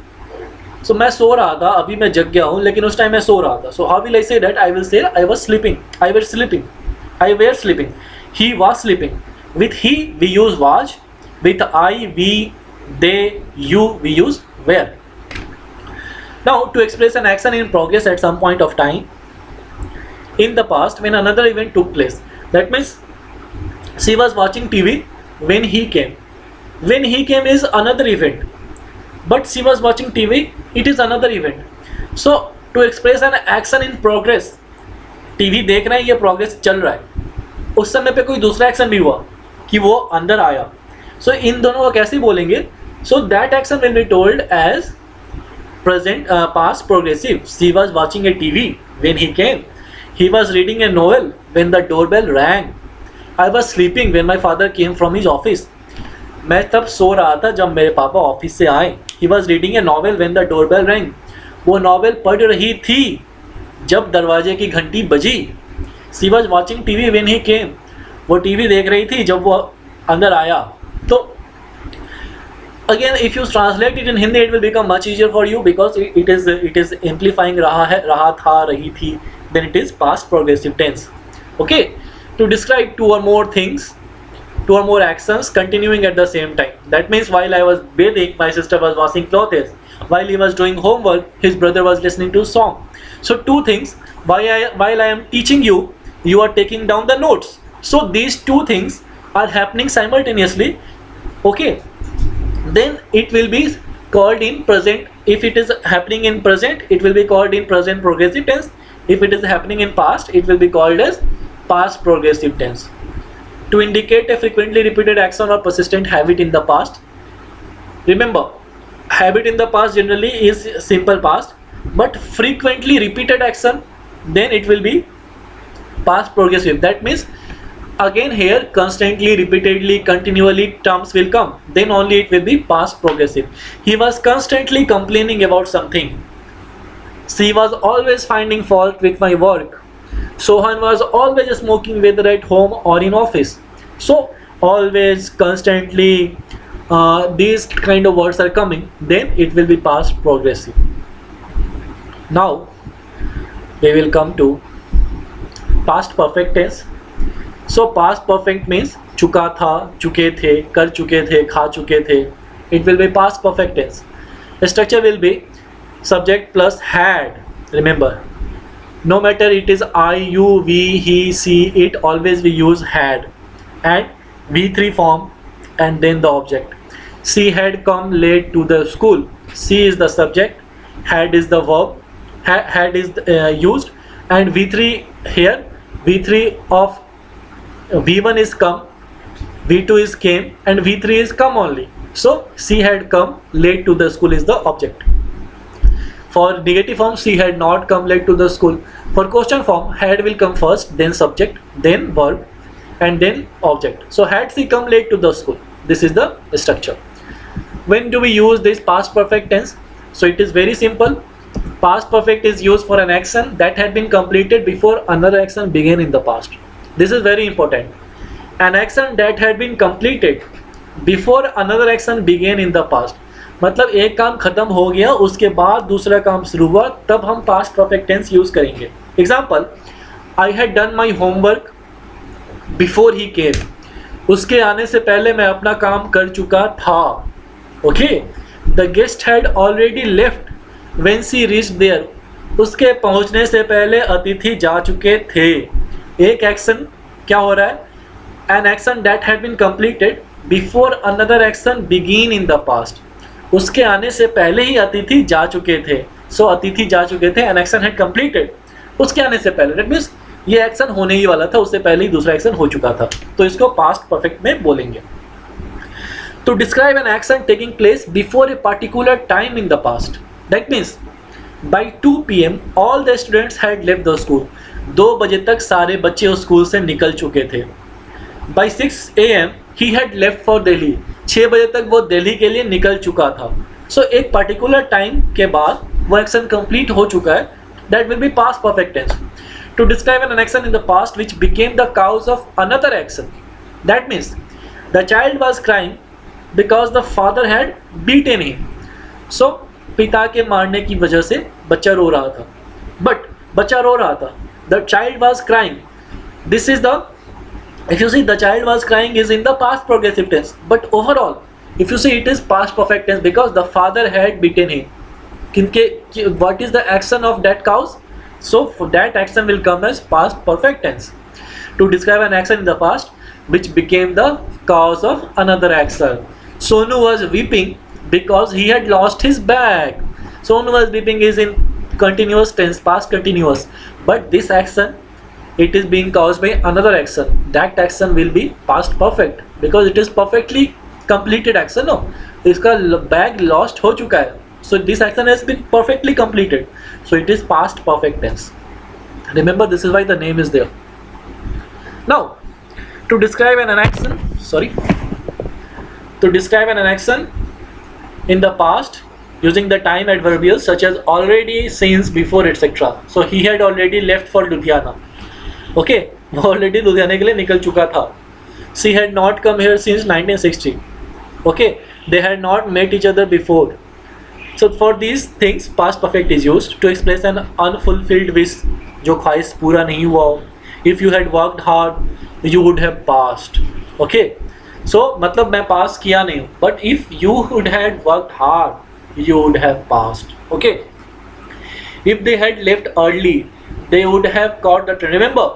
So मैं सो रहा था, अभी मैं जग गया हूँ, लेकिन उस टाइम मैं सो रहा था. So how will I say that? I will say I was sleeping, I were sleeping, I were sleeping, he was sleeping. With he we use was. With I, we, they, you, we use were. Now to express an action in progress at some point of time in the past when another event took place. That means she was watching TV when he came. When he came is another event, but she was watching TV, it is another event. So to express an action in progress, TV देख रहे हैं, ये progress चल रहा है, उस समय पे कोई दूसरा एक्शन भी हुआ कि वो अंदर आया. So इन दोनों को कैसे बोलेंगे? So that action will be told as present past progressive. She was watching a TV when he came. He was reading a novel when the doorbell rang. I was sleeping when my father came from his office. मैं तब सो रहा था जब मेरे पापा office से आए. He was reading a novel when the doorbell rang. वो नॉवेल पढ़ रही थी जब दरवाजे की घंटी बजी. She was watching TV when he came. वो टीवी देख रही थी जब वो अंदर आया. तो again if you translate it in Hindi, it will become much easier for you because it is amplifying रहा है, रहा था, रही थी. Then it is past progressive tense. Okay, to describe two or more things, two or more actions continuing at the same time. That means while I was bathing, my sister was washing clothes. While he was doing homework, his brother was listening to a song. So two things. While I am teaching you, you are taking down the notes. So these two things are happening simultaneously. Okay, then it will be called in present. If it is happening in present, it will be called in present progressive tense. If it is happening in past, it will be called as past progressive tense. To indicate a frequently repeated action or persistent habit in the past, remember, habit in the past generally is simple past, but frequently repeated action, then it will be past progressive. That means again here constantly, repeatedly, continually terms will come, then only it will be past progressive. He was constantly complaining about something. She was always finding fault with my work. Sohan was always smoking, whether at home or in office. So always, constantly, these kind of words are coming, then it will be past progressive. Now we will come to past perfect tense. So past perfect means चुका था, चुके थे, कर चुके थे, खा चुके थे. It will be past perfect tense. The structure will be subject plus had. Remember, no matter it is I, you, we, he, she, it, always we use had. And V3 form and then the object. She had come late to the school. She is the subject, had is the verb, had is used, and V3 here, V3 of V1 is come, V2 is came, and V3 is come only. So she had come late to the school is the object. For negative form, she had not come late to the school. For question form, had will come first, then subject, then verb, and then object. So had she come late to the school. This is the structure. When do we use this past perfect tense? So it is very simple. Past perfect is used for an action that had been completed before another action began in the past. This is very important. An action that had been completed before another action began in the past. मतलब एक काम खत्म हो गया, उसके बाद दूसरा काम शुरू हुआ, तब हम past perfect tense यूज करेंगे. Example, I had done my homework before he came, उसके आने से पहले मैं अपना काम कर चुका था. Okay, the guest had already left when she reached there, उसके पहुंचने से पहले अतिथि जा चुके थे. एक एक्शन क्या हो रहा है? An action that had been completed before another action begin in the past, उसके आने से पहले ही अतिथि जा चुके थे. सो अतिथि जा चुके थे, एन एक्शन हैड कंप्लीटेड, उसके आने से पहले. दैट मीन्स ये एक्शन होने ही वाला था, उससे पहले ही दूसरा एक्शन हो चुका था, तो इसको पास्ट परफेक्ट में बोलेंगे. To describe an action taking place before a particular time in the past. That means by 2 p.m. all the students had left the school. 2 बजे तक सारे बच्चे उस स्कूल से निकल चुके थे. By 6 a.m. he had left for Delhi. 6 बजे तक वो दिल्ली के लिए निकल चुका था. So एक particular time के बाद वो एक्शन कंप्लीट हो चुका है. That will be past perfect tense. To describe an action in the past which became the cause of another action. That means the child was crying because the father had beaten him. So पिता के मारने की वजह से बच्चा रो रहा था. But बच्चा रो रहा था. The child was crying. This is the, if you see the child was crying is in the past progressive tense. But overall, if you see it is past perfect tense because the father had beaten him. What is the action of that cause? So for that action will come as past perfect tense. To describe an action in the past which became the cause of another action. Sonu was weeping because he had lost his bag. Sonu was weeping is in continuous tense, past continuous. But this action, it is being caused by another action. That action will be past perfect because it is perfectly completed action. No, इसका bag lost हो चुका है. So this action has been perfectly completed. So it is past perfect tense. Remember, this is why the name is there. Now, to describe an action, to describe an action in the past using the time adverbials such as already, since, before, etc. So he had already left for Ludhiana. Okay, वो already Ludhiana के लिए निकल चुका था. She had not come here since 1960. Okay, they had not met each other before. So for these things past perfect is used to express an unfulfilled wish, जो ख्वाहिश पूरा नहीं हुआ हो. If you had worked hard you would have passed. Okay, so मतलब मैं पास किया नहीं हूँ, but if you would had worked hard you would have passed. Okay, if they had left early they would have caught the train. Remember,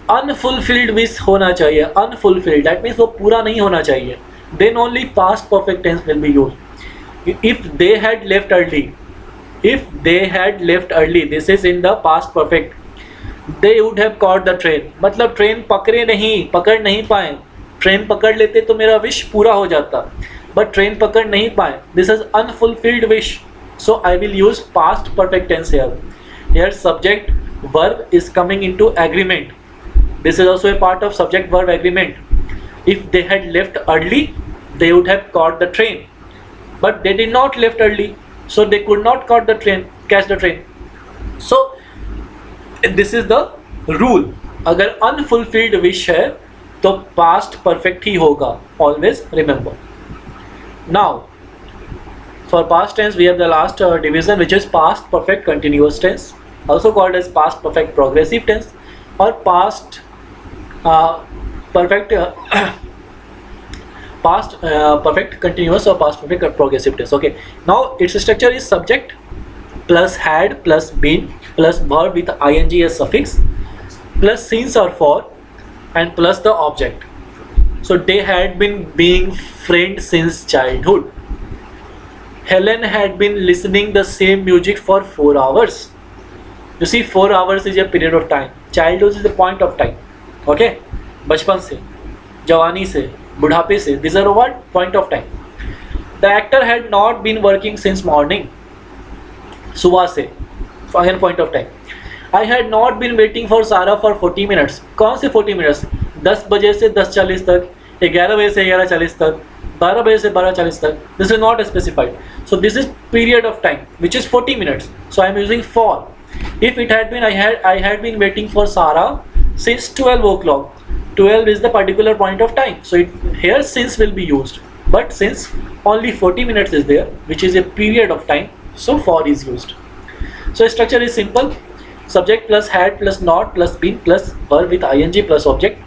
unfulfilled wish होना चाहिए. Unfulfilled, that means वो पूरा नहीं होना चाहिए. Then only past perfect tense will be used. If they had left early, this is in the past perfect. They would have caught the train, मतलब train पकड़ नहीं पाए. ट्रेन पकड़ लेते तो मेरा विश पूरा हो जाता, बट ट्रेन पकड़ नहीं पाए. This is unfulfilled wish. So I will use past perfect tense here. Here subject verb is coming into agreement. This is also a part of subject verb agreement. If they had left early, they would have caught the train. But they did not left early, so they could not catch the train. So this is the rule. अगर unfulfilled wish है तो past perfect ही होगा. Always remember. Now for past tense we have the last division, which is past perfect continuous tense, also called as past perfect progressive tense or past perfect perfect continuous or past perfect progressive tense. Okay, now its structure is subject plus had plus been plus verb with ing as suffix plus since or for and plus the object. So they had been being friends since childhood. Helen had been listening the same music for 4 hours. You see, 4 hours is a period of time. Childhood is the point of time. Okay, बचपन से, जवानी से, बुढ़ापे से. These are what point of time. The actor had not been working since morning. सुबह से, again point of time. I had not been waiting for Sarah for 40 minutes. कौन से 40 minutes? 10 बजे से 10:40 तक, 11 बजे से 11:40 तक, 12 बजे से 12:40 तक. This is not specified. So this is period of time which is 40 minutes. So I am using for. If it had been I had been waiting for Sarah since 12 o'clock. 12 is the particular point of time. So here since will be used. But since only 40 minutes is there, which is a period of time, so for is used. So structure is simple. Subject plus had plus not plus been plus verb with ing plus object.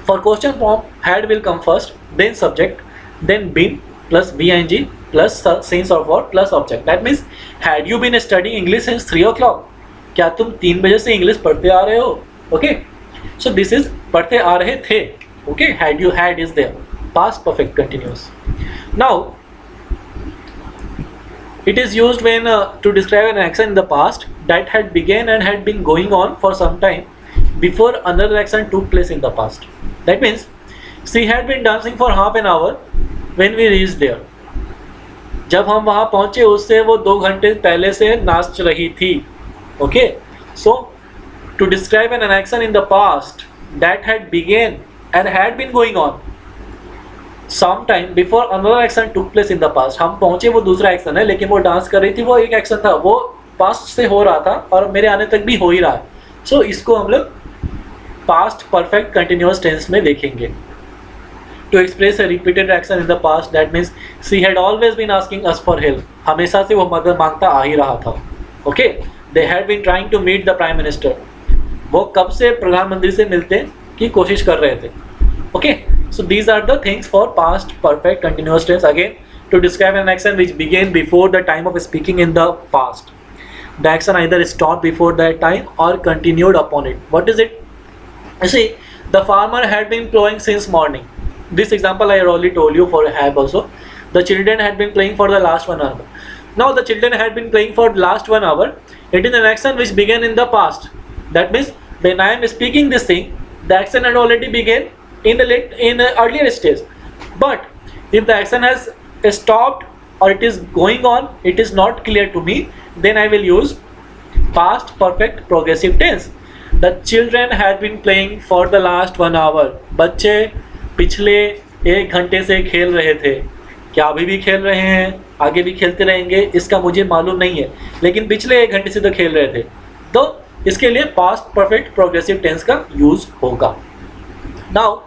For question form, had will come first, then subject, then been plus bing plus since or for plus object. That means had you been studying English since 3 o'clock? क्या तुम 3 बजे से English पढ़ते आ रहे हो? Okay, so this is पढ़ते आ रहे थे. Okay, had you had is there, past perfect continuous. Now it is used when to describe an action in the past that had begun and had been going on for some time before another action took place in the past. That means she had been dancing for half an hour when we reached there. जब हम वहाँ पहुँचे उससे वो 2 घंटे पहले से नाच रही थी. Okay, so to describe an action in the past that had begun and had been going on some time before another action took place in the past. हम पहुँचे वो दूसरा एक्शन है, लेकिन वो डांस कर रही थी, वो एक एक्शन था, वो पास्ट से हो रहा था और मेरे आने तक भी हो ही रहा है. So इसको हम लोग पास्ट परफेक्ट कंटिन्यूअस टेंस में देखेंगे. To express a repeated action in the past, that means she had always been asking us for help. हमेशा से वो मदद मांगता आ ही रहा था. Okay, they had been trying to meet the prime minister. वो कब से प्रधानमंत्री से मिलते की कोशिश कर रहे थे. Okay, so these are the things for past perfect continuous tense. Again, to describe an action which began before the time of speaking in the past. The action either stopped before that time or continued upon it. What is it? You see, the farmer had been plowing since morning. This example I already told you for have also. The children had been playing for the last 1 hour. Now the children had been playing for the last 1 hour. It is an action which began in the past. That means when I am speaking this thing, the action had already begun in the earlier stage. But if the action has stopped or it is going on, it is not clear to me, then I will use past perfect progressive tense. The children had been playing for the last 1 hour. बच्चे पिछले 1 घंटे से खेल रहे थे. क्या अभी भी खेल रहे हैं, आगे भी खेलते रहेंगे, इसका मुझे मालूम नहीं है, लेकिन पिछले 1 घंटे से तो खेल रहे थे. तो इसके लिए पास्ट परफेक्ट प्रोग्रेसिव टेंस का यूज होगा. Now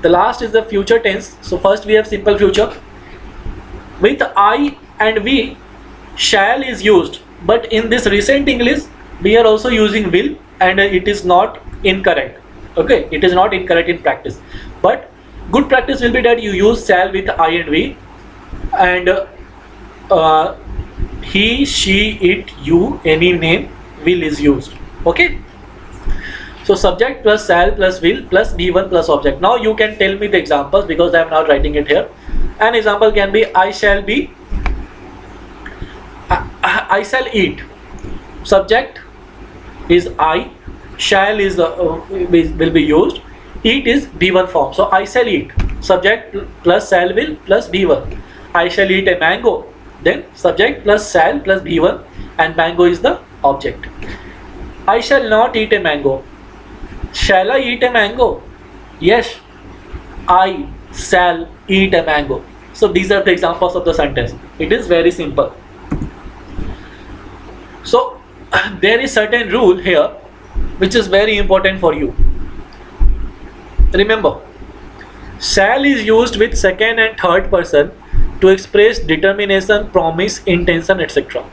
the last is the future tense. So first we have simple future. With I and we, shall is used, but in this recent English we are also using will, and it is not incorrect. Okay, it is not incorrect in practice, but good practice will be that you use shall with I and we, and he, she, it, you, any name, will is used. Okay, so subject plus shall plus will plus be1 plus object. Now you can tell me the examples because I am not writing it here. An example can be I shall eat. Subject is I, shall is will be used, eat is be1 form. So I shall eat, subject plus shall will plus be1. I shall eat a mango, then subject plus shall plus be1 and mango is the object. I shall not eat a mango. Shall I eat a mango? Yes, I shall eat a mango. So these are the examples of the sentence. It is very simple. So there is certain rule here which is very important for you. Remember, shall is used with second and third person to express determination, promise, intention, etc.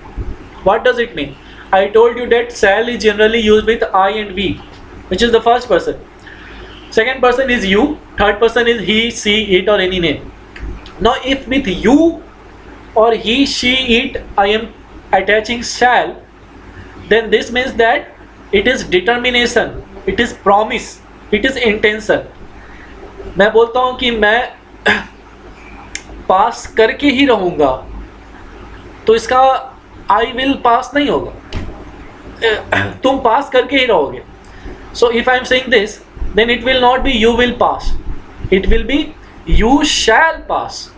What does it mean? I told you that shall is generally used with I and we, which is the first person. Second person is you, third person is he, she, it or any name. Now if with you or he, she, it I am attaching shall, then this means that it is determination, it is promise, it is intention. मैं बोलता हूँ कि मैं पास करके ही रहूँगा, तो इसका I will pass नहीं होगा, तुम पास करके ही रहोगे. So if I am saying this, then it will not be you will pass, it will be you shall pass.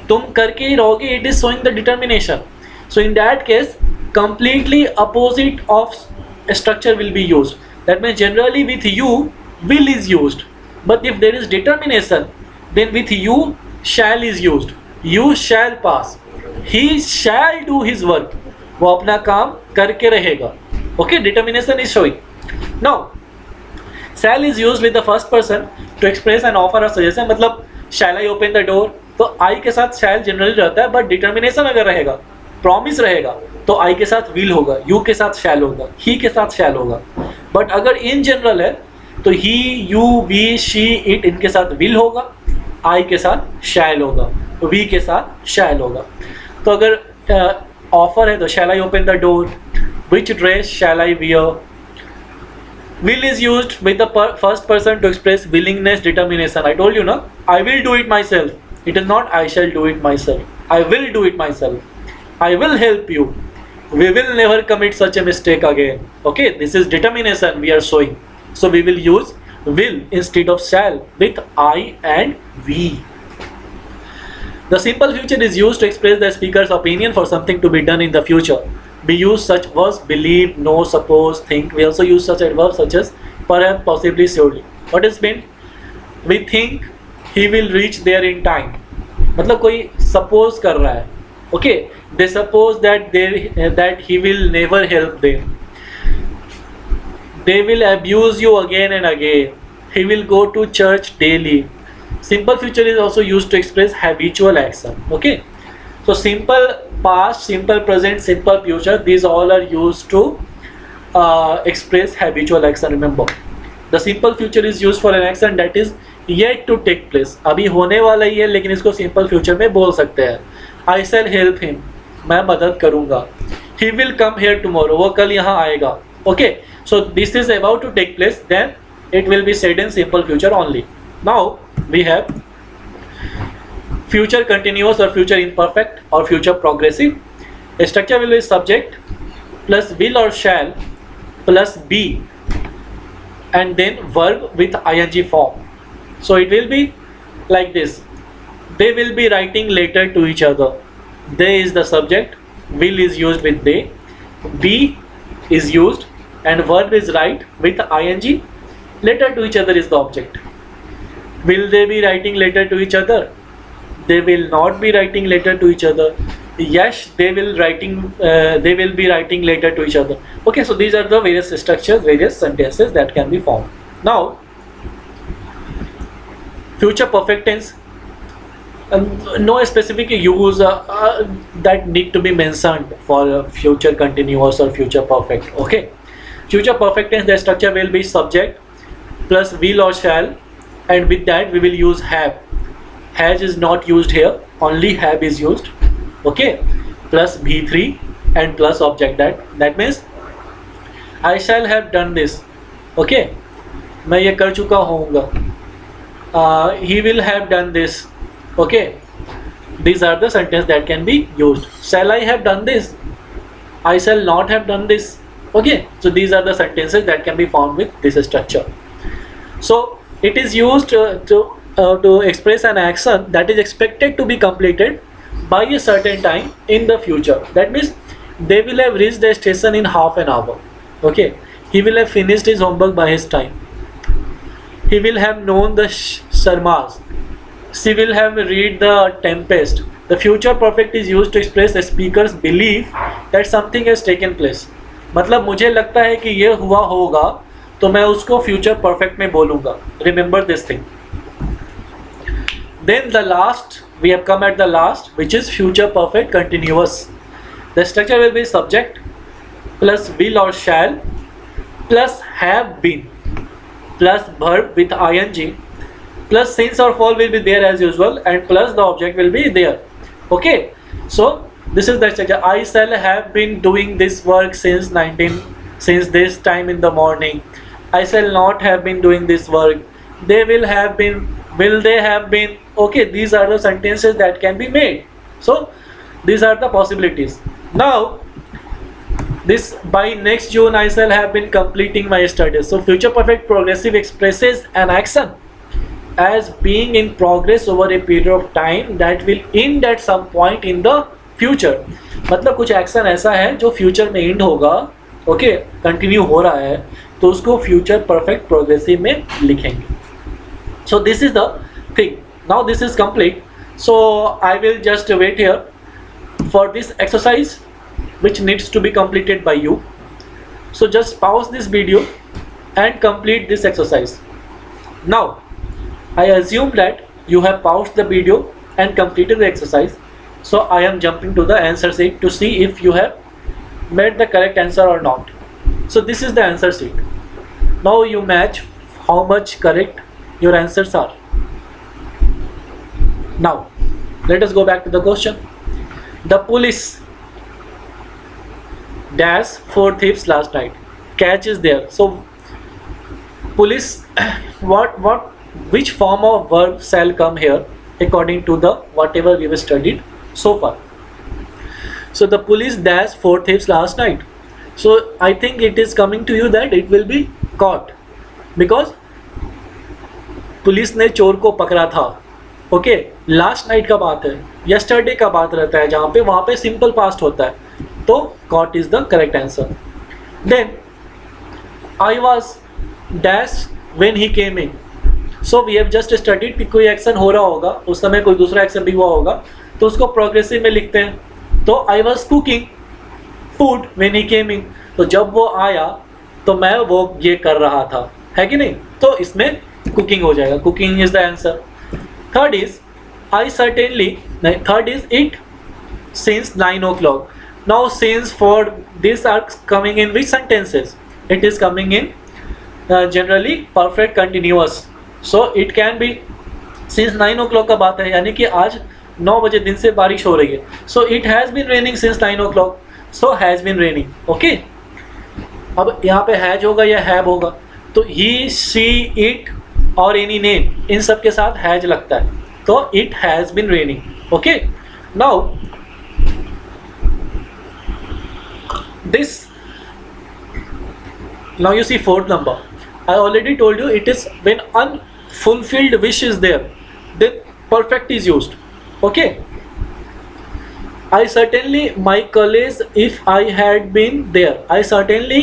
तुम करके ही रहोगे, it is showing the determination. So in that case, completely opposite of structure will be used. That means generally with you, will is used. But if there is determination, then with you, shall is used. You shall pass. He shall do his work. वो अपना काम करके रहेगा. Okay, determination is showing. Now, shall is used with the first person to express an offer or suggestion. मतलब shall I open the door? तो I के साथ shall generally रहता है, बट डिटर्मिनेशन अगर रहेगा, प्रॉमिस रहेगा, तो I के साथ will होगा, you के साथ shall होगा, he के साथ shall होगा. बट अगर इन जनरल है तो ही, यू, वी, शी, इट, इनके साथ विल होगा, आई के साथ शैल होगा, वी के साथ शैल होगा. तो अगर ऑफर है तो shall I open the door, which dress shall I wear. Will is used with the first person to express willingness, determination. I told you, na, I will do it myself. It is not I shall do it myself. I will do it myself. I will help you. We will never commit such a mistake again. Okay, this is determination we are showing. So we will use will instead of shall with I and we. The simple future is used to express the speaker's opinion for something to be done in the future. We use such verbs believe, know, suppose, think. We also use such adverbs such as perhaps, possibly, surely. What is meant? We think he will reach there in time. मतलब कोई suppose कर रहा है. Okay, they suppose that he will never help them. They will abuse you again and again. He will go to church daily. Simple future is also used to express habitual action. Okay, so simple past, simple present, simple future, these all are used to express habitual action. Remember, the simple future is used for an action that is yet to take place. अभी होने वाला ही है, लेकिन इसको simple future में बोल सकते हैं. I shall help him, मैं मदद करूँगा. He will come here tomorrow, वो कल यहाँ आएगा. Okay, so this is about to take place, then it will be said in simple future only. Now we have future continuous or future imperfect or future progressive. A structure will be subject plus will or shall plus be and then verb with ing form. So it will be like this. They will be writing letter to each other. They is the subject, will is used with they, be is used and verb is write with ing. Letter to each other is the object. Will they be writing letter to each other? They will not be writing letter to each other. Yes, they will be writing letter to each other. Okay, so these are the various structures, various sentences that can be formed. Now, future perfect tense. No specific use that need to be mentioned for future continuous or future perfect. Okay, future perfect tense, the structure will be subject plus will or shall, and with that we will use have. Has is not used here, only have is used. Okay, plus V3 and plus object that means I shall have done this. Okay, मैं ये कर चुका होऊंगा. He will have done this. Okay, these are the sentences that can be used. Shall I have done this? I shall not have done this. Okay, so these are the sentences that can be formed with this structure. So it is used to express an action that is expected to be completed by a certain time in the future. That means they will have reached the station in half an hour. Okay, he will have finished his homework by his time. He will have known the Sharmas. She will have read the Tempest. The future perfect is used to express a speaker's belief that something has taken place. मतलब मुझे लगता है कि ये हुआ होगा, तो मैं उसको future perfect में बोलूँगा. Remember this thing. Then the last, we have come at the last, which is future perfect continuous. The structure will be subject plus will or shall plus have been plus verb with ing plus since or fall will be there as usual and plus the object will be there. Okay, so this is the structure. I shall have been doing this work since this time in the morning. I shall not have been doing this work. They will have been, will they have been. Okay, these are the sentences that can be made. So these are the possibilities. Now this by next June I shall have been completing my studies. So future perfect progressive expresses an action as being in progress over a period of time that will end at some point in the future. मतलब कुछ action ऐसा है जो future में and होगा. Okay, continue हो रहा है, तो उसको फ्यूचर परफेक्ट प्रोग्रेसिव में लिखेंगे. So this is the thing. Now this is complete, so I will just wait here for this exercise which needs to be completed by you. So just pause this video and complete this exercise. Now I assume that you have paused the video and completed the exercise, so I am jumping to the answer sheet to see if you have made the correct answer or not. So this is the answer sheet. Now you match how much correct your answers are. Now let us go back to the question. The police dash 4 thieves last night. Catch is there. So police which form of verb shall come here according to the whatever we have studied so far. So the police dash 4 thieves last night. So I think it is coming to you that it will be caught because police ने चोर को पकड़ा था. Okay, last night का बात है, yesterday का बात रहता है जहाँ पे, वहाँ पे सिंपल पास्ट होता है, तो caught is the correct answer. Then I was dash when he came in. So we have just studied कि कोई एक्शन हो रहा होगा, उस समय कोई दूसरा एक्शन भी हुआ होगा, तो उसको प्रोग्रेसिव में लिखते हैं. तो I was cooking food when he came in, तो जब वो आया तो मैं वो ये कर रहा था, है कि नहीं, तो इसमें कुकिंग हो जाएगा. Cooking is the answer. Third is I certainly, third is it since 9 o'clock. Now since for this are coming in which sentences? It is coming in generally perfect continuous. So it can be since 9 o'clock का बात है, यानी कि आज 9 बजे दिन से बारिश हो रही है. So it has been raining since 9 o'clock. So has been raining. Okay, अब यहाँ पे हैज होगा या हैव होगा, तो ही, शी, इट और एनी नेम, इन सब के साथ हैज लगता है, तो it has been raining. Okay, now this, now you see fourth number. I already told you it is when unfulfilled wish is there, then perfect is used. Okay, I certainly my college if I had been there. I certainly,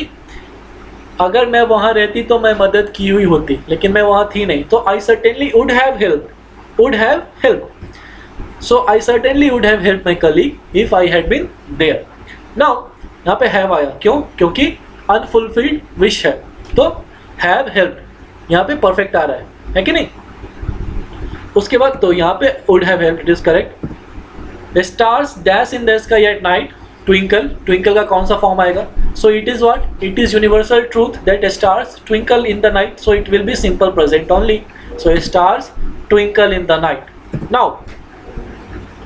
अगर मैं वहाँ रहती तो मैं मदद की हुई होती, लेकिन मैं वहाँ थी नहीं, तो I certainly would have helped. Would have helped. So I certainly would have helped my colleague if I had been there. Now यहाँ पे have आया, क्यों? क्योंकि unfulfilled wish है, तो have helped यहाँ पे perfect आ रहा है कि नहीं. उसके बाद तो यहाँ पे would have helped, it is correct. The stars dash in the sky at night. Twinkle, twinkle का कौन सा फॉर्म आएगा? So it is what? It is universal truth that stars twinkle in the night. So it will be simple present only. So stars twinkle in the night. Now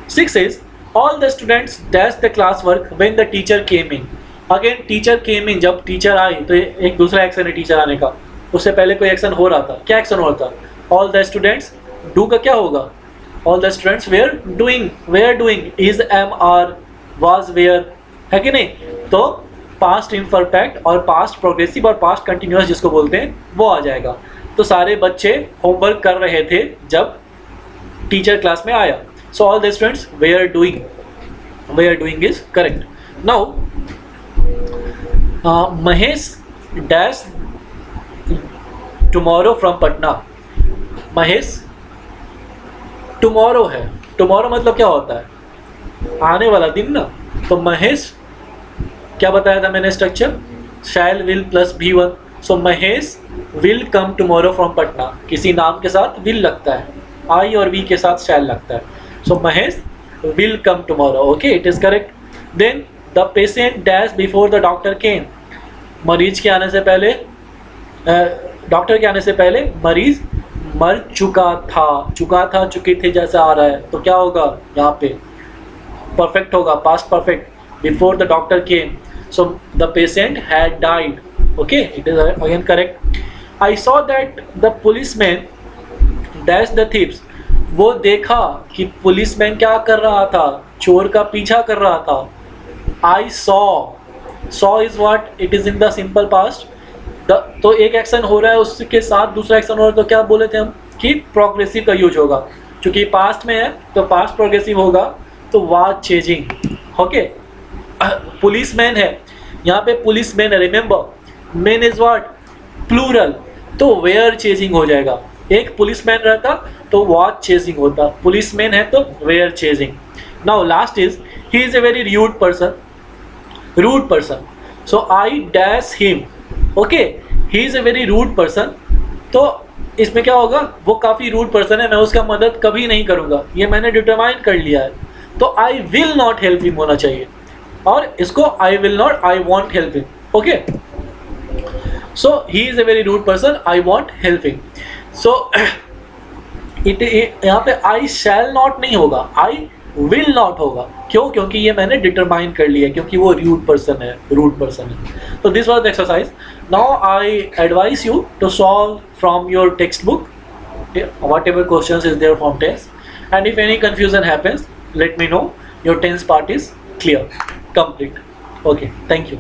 6 is all the students dash the classwork when the teacher came in. Again teacher came in, जब teacher आई तो एक दूसरा action है teacher आने का, उससे पहले कोई एक्शन हो रहा था. क्या एक्शन हो रहा था? All the students, do का क्या होगा? All the students were doing, is, am, are, was, were, है कि नहीं. तो पास्ट इम्परफेक्ट और पास्ट प्रोग्रेसिव और पास्ट कंटिन्यूअस जिसको बोलते हैं वो आ जाएगा. तो सारे बच्चे होमवर्क कर रहे थे जब टीचर क्लास में आया. So all the students were doing is correct. Now Mahesh dash tomorrow from Patna. Mahesh tomorrow है, टुमारो मतलब क्या होता है? आने वाला दिन ना. तो महेश क्या बताया था मैंने structure? Shall, will plus V1. So Mahesh will come tomorrow from Patna. किसी नाम के साथ विल लगता है, आई और वी के साथ शैल लगता है. So Mahesh will come tomorrow. Okay, it is correct. Then the patient dash before the doctor came. मरीज के आने से पहले, डॉक्टर के आने से पहले मरीज मर चुका था, चुकी थी जैसा आ रहा है, तो क्या होगा यहाँ पे? परफेक्ट होगा, past perfect. Before the doctor came, so the patient had died. Okay, it is again correct. I saw that the policeman dash the thieves. वो देखा कि पुलिसमैन क्या कर रहा था? चोर का पीछा कर रहा था. I saw is what? It is in the simple past. तो एक एक्शन हो रहा है, उसके साथ दूसरा एक्शन हो रहा है, तो क्या बोले थे हम कि प्रोग्रेसिव का यूज होगा. क्योंकि पास्ट में है तो पास्ट प्रोग्रेसिव होगा, तो वाज चेजिंग. ओके, पुलिसमैन है, यहाँ पे पुलिसमैन है. Remember man is what? Plural, तो वेयर चेजिंग हो जाएगा. एक पुलिसमैन रहता तो वाज चेजिंग होता, पुलिसमैन है तो were chasing. Now last is he is a very rude person. So I dash him. Okay, he is a very rude person. तो इसमें क्या होगा? वो काफ़ी रूड पर्सन है, मैं उसका मदद कभी नहीं करूँगा, ये मैंने डिटरमाइन कर लिया है. तो I will not help him होना चाहिए, और इसको I will not, I want help him. Okay, So he is a very rude person, I want help him. So यहाँ पे I shall not नहीं होगा, I will not होगा. क्यों? क्योंकि ये मैंने डिटरमाइन कर लिया, क्योंकि वो rude person है. So this was the exercise. Now I advise you to solve from your textbook whatever questions is there from tense, and if any confusion happens, let me know. Your tense part is clear, complete. Okay, thank you.